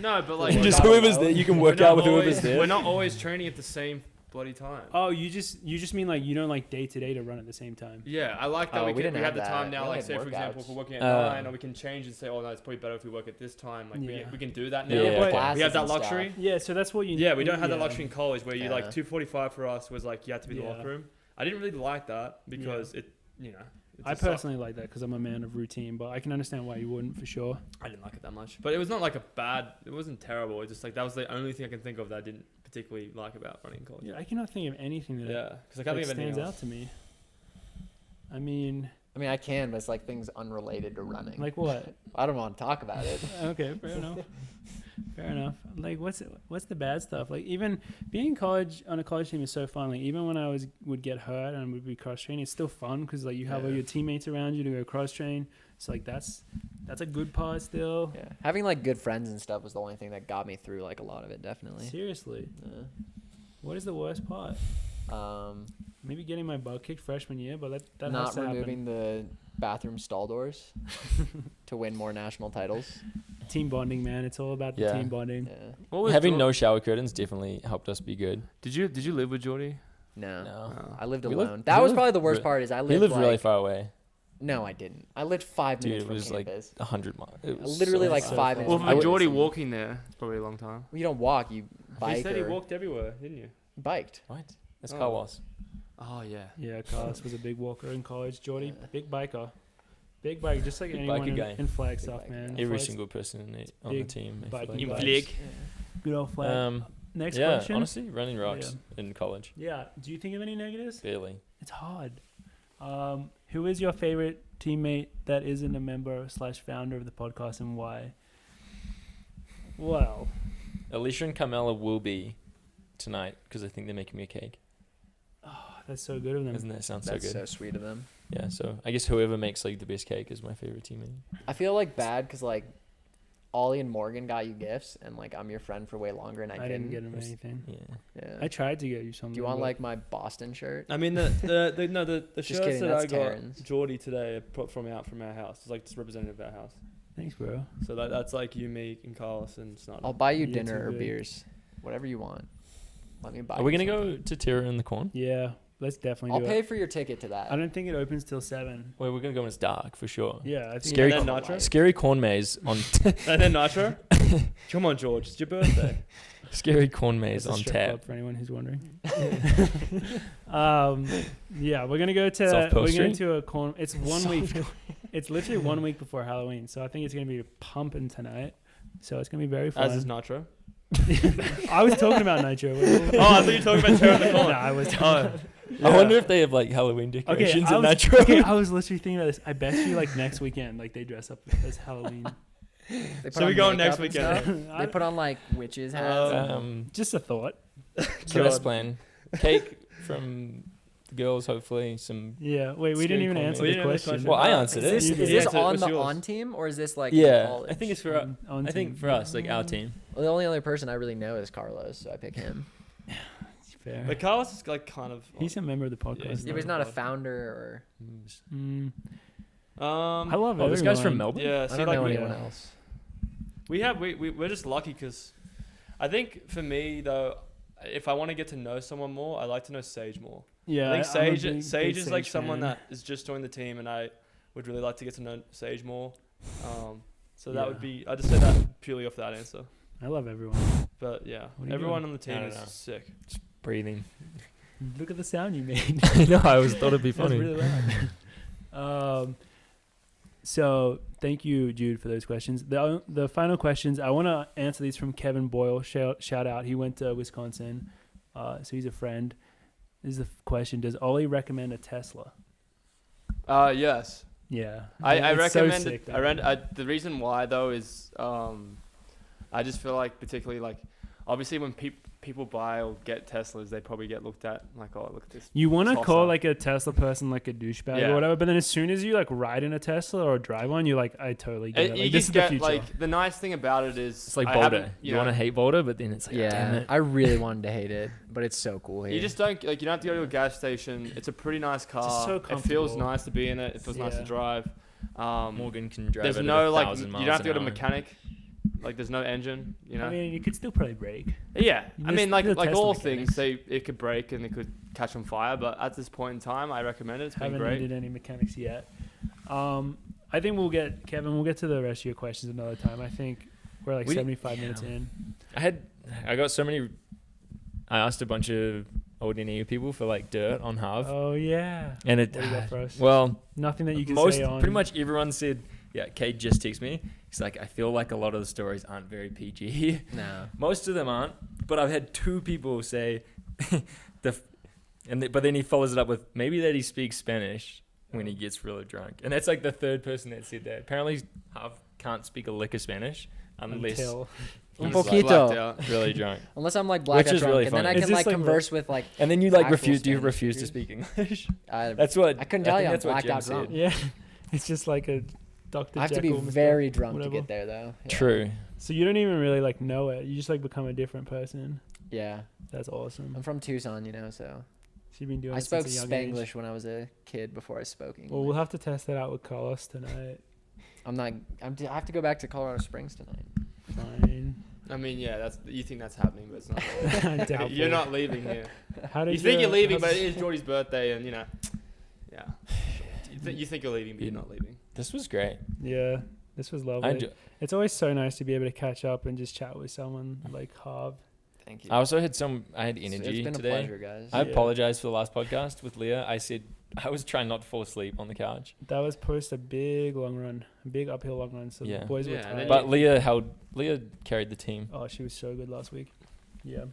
No, but like Just we're not whoever's always- there, you can we're work not out with whoever's always- there. We're not always training at the same bloody time. Oh, you just mean like you don't like day to day to run at the same time. Yeah, I like that Oh, we we have didn't have the time that. now. We Like had say for example, workouts. if we're working at Uh, 9, or we can change and say, oh no, it's probably better if we work at this time. Like Yeah. we can do that now. Yeah, but- okay. Classes We have that and stuff. luxury. Yeah, so that's what you. Yeah, we don't have that yeah. luxury in college where you like Yeah. 2:45 for us was like you had to be in the Yeah. locker room. I didn't really like that because it, you know. it I just sucked. personally like that because I'm a man of routine, but I can understand why you wouldn't for sure. I didn't like it that much, but it was not like a bad. It wasn't terrible. It just like that was the only thing I can think of that I didn't particularly like about running in college. Yeah, I cannot think of anything that Yeah, because I like, can't think of anything stands else. out to me. I mean, I mean, I can, but it's like things unrelated to running. like what? I don't want to talk about it. Okay, fair enough. Fair enough. Like, what's the bad stuff? Like, even being in college on a college team is so fun. Like, even when I would get hurt and would be cross training, it's still fun because like you have all Yeah. your teammates around you to go cross train. So like that's a good part still. Yeah, having like good friends and stuff was the only thing that got me through like a lot of it. Definitely. Seriously, what is the worst part? Maybe getting my butt kicked freshman year, but that has Not to happen. removing the bathroom stall doors to win more national titles. Team bonding, man. It's all about the Yeah. team bonding. Yeah. What was Having Geor- no shower curtains definitely helped us be good. Did you live with Geordie? No. No. I lived We alone. lived- That we was lived probably the worst re- part. Is I lived. He lived like, really far away. No, I didn't. I lived 5 Dude, minutes it from was like campus. 100 miles. It was Literally so like far. 5 minutes. Well, I for would- Geordie walking there, it's probably a long time. You don't walk. You bike You said he or walked everywhere, didn't you? biked. What? That's Oh. Carl was. Oh yeah. Yeah, Carlos was a big walker in college. Jordy, Yeah. big biker. Big bike, just like Big anyone biker guy. in Flagstaff, Big biker man. guy. Every Flags- single person on the big team. I biking feel like. guys. Flag. Good old flag. Next yeah, question. honestly, running rocks in college. Yeah. Do you think of any negatives? Barely. It's hard. Who is your favorite teammate that isn't a member / founder of the podcast, and why? Well, Alicia and Carmela will be tonight because I think they're making me a cake. that's so good of them. Doesn't that sound so That's good? so sweet of them. Yeah, so I guess whoever makes like the best cake is my favorite teammate. I feel like bad because like Ollie and Morgan got you gifts, and like I'm your friend for way longer, and I didn't get him anything. Yeah. Yeah. I tried to get you something. Do you want but- like my Boston shirt? I mean the Just shirts kidding, that that's I got Taryn's. Geordie today from our house. It's like just representative of our house. Thanks, bro. So that's like you, me, and Carlos and Snot. I'll buy you Yeah, dinner too or good. beers, whatever you want. Let me buy. Are we you gonna something. go to Tira in the corn? Yeah, let's definitely I'll do pay it. for your ticket to that. I don't think it opens till 7. Well, we're gonna go when it's dark for sure. Yeah, I think Scary And then corn- Nitro. Scary corn maze on And then Nitro. Come on, George. It's your birthday. Scary corn maze It's a on strip tap. club for anyone who's wondering. Yeah, we're gonna go It's to off Pearl we're going Street? to a corn. It's 1 week. It's literally 1 week before Halloween, so I think it's gonna be pumping tonight. So it's gonna be very As is fun. Nitro. I was talking about Nitro. Oh, I thought you were talking about Terra in the No, corn. I was. Oh, I wonder if they have like Halloween Okay, decorations I in was, Nitro. okay, I was literally thinking about this. I bet you like next weekend, like they dress up as Halloween. They put So we on go makeup next and weekend. stuff. They put on like witches hats. Just a thought. So that's God. plan. Cake from the girls, hopefully. Some. Yeah. Wait, we Scary didn't even corn answer maze. the We didn't answer the question. Well, I answered it. Is You this, did. is Yeah, this so on what's the yours? on team or is this like Yeah, college? I think it's for. On I think team. for us, like our team. Well, the only other person I really know is Carlos, so I pick him. Fair. But Carlos is like kind of. He's a member of the podcast. he's Yeah, but he's not a founder Mm, Um. I love Oh, this guy's from everyone. Melbourne. Yeah. or See, I don't like know we- anyone yeah. else. we're just lucky because, I think for me though, if I want to get to know someone more, I like to know Sage more. Yeah, I think I'm a Sage big Sage is like Sage someone fan. that is just joined the team, and I would really like to get to know Sage more. So that Yeah. would be. I just said that purely off that answer. I love everyone. But yeah, What are you everyone doing? on the team I don't is know. sick. Breathing. Look at the sound you made. No, I was thought it'd be That was funny. really loud. So thank you, Jude, for those questions. The final questions, I want to answer these from Kevin Boyle. Shout out. He went to Wisconsin, so he's a friend. This is the question: does Ollie recommend a Tesla? Yes. Yeah, I It's so recommend sick, it. though. The reason why though is I just feel like particularly like obviously when people buy or get Teslas, they probably get looked at like, oh, look at this. You want to Toss call up. like a Tesla person like a douchebag Yeah. or whatever, but then as soon as you like ride in a Tesla or drive one, you're like, I totally get it. Like, You this just is the get future. like the nice thing about it is It's like I Boulder. haven't, You want to hate Boulder, but then it's like, damn Yeah, it. I really wanted to hate it, but it's so cool here. You just don't like you don't have to go to a gas station. It's a pretty nice car. so It feels comfortable. nice to be in it. It feels nice to Yeah. drive. Morgan can drive There's it at no like 1,000 you miles don't have to go to an a hour. mechanic. Like there's no engine. You know. I mean, you could still probably brake. Yeah, You I just mean, like need a Tesla all mechanics. things, it could break and it could catch on fire. But at this point in time, I recommend it. It's been Haven't great. needed any mechanics yet. I think we'll get Kevin. We'll get to the rest of your questions another time. I think we're like We- 75 minutes in. I got so many. I asked a bunch of old NAU people for like dirt on Harv, Oh yeah. and it. What do you got for us? Well, Nothing that you can most say on. pretty much everyone said, yeah. Kate just texted me. He's like, I feel like a lot of the stories aren't very PG. no. Most of them aren't, but I've had 2 people say but then he follows it up with maybe that he speaks Spanish when he gets really drunk, and that's like the 3rd person that said that. Apparently, Harv can't speak a lick of Spanish unless Until Un he's, like, poquito. Blacked out. really drunk. Unless I'm like blackout is drunk, really and then I funny. Is can this like like converse with like. And then you like Actual refuse Spanish to speakers. speak English. I, That's what I couldn't tell think you I'm that's what blacked Jim out said. drunk. yeah, it's just like a Dr. I have to be Jekyll, Mr. very drunk whatever. to get there, though. Yeah. True. So you don't even really like know it. You just like become a different person. Yeah, That's awesome. I'm from Tucson, so So you've been doing. I it spoke since a young age. Spanglish when I was a kid before I spoke English. Well, we'll have to test that out with Carlos tonight. I have to go back to Colorado Springs tonight. Fine. I mean, yeah, you think that's happening, but it's not. Doubtful. You're not leaving here. How did You think you're leaving, how but did- it is Geordie's birthday, and yeah. You think you're leaving, but you're not leaving. This was great. Yeah, this was lovely. I enjoy- It's always so nice to be able to catch up and just chat with someone like Harv. Thank you. I also had I had It's energy been today. a pleasure, guys. I Yeah. apologize for the last podcast with Leah. I said I was trying not to fall asleep on the couch. That was post a big long run, a big uphill long run. So Yeah. the boys were Yeah, and then tired. But Leah carried the team. Oh, she was so good last week. Yeah.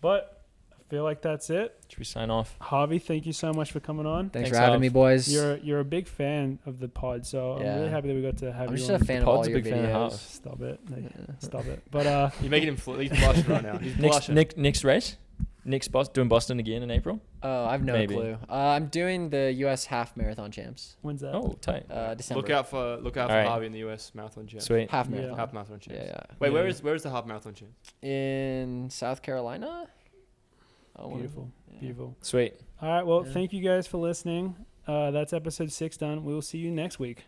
But feel like that's it. Should we sign off? Harvey, thank you so much for coming on. Thanks Thanks, for having Harv. me, boys. You're a big fan of the pod, so Yeah. I'm really happy that we got to have I'm you just on. a fan of all Pod's a your big fan of Harv. videos. Stop it. No, Yeah. Stop it. But You're making him he's blushing right now. He's blushing. Next race? Nick's doing Boston again in April? Oh, I've no Maybe. clue. I'm doing the U.S. half marathon champs. when's that? Oh, tight. December. Look out for Alright. Harvey in the US marathon champ. Sweet. half Yeah. marathon. Half marathon champ. Yeah, yeah. Wait, Yeah. where is the half marathon champ? In South Carolina. Oh, Beautiful. yeah. Beautiful. Sweet. All right. Well, Yeah. thank you guys for listening. That's episode 6 done. We will see you next week.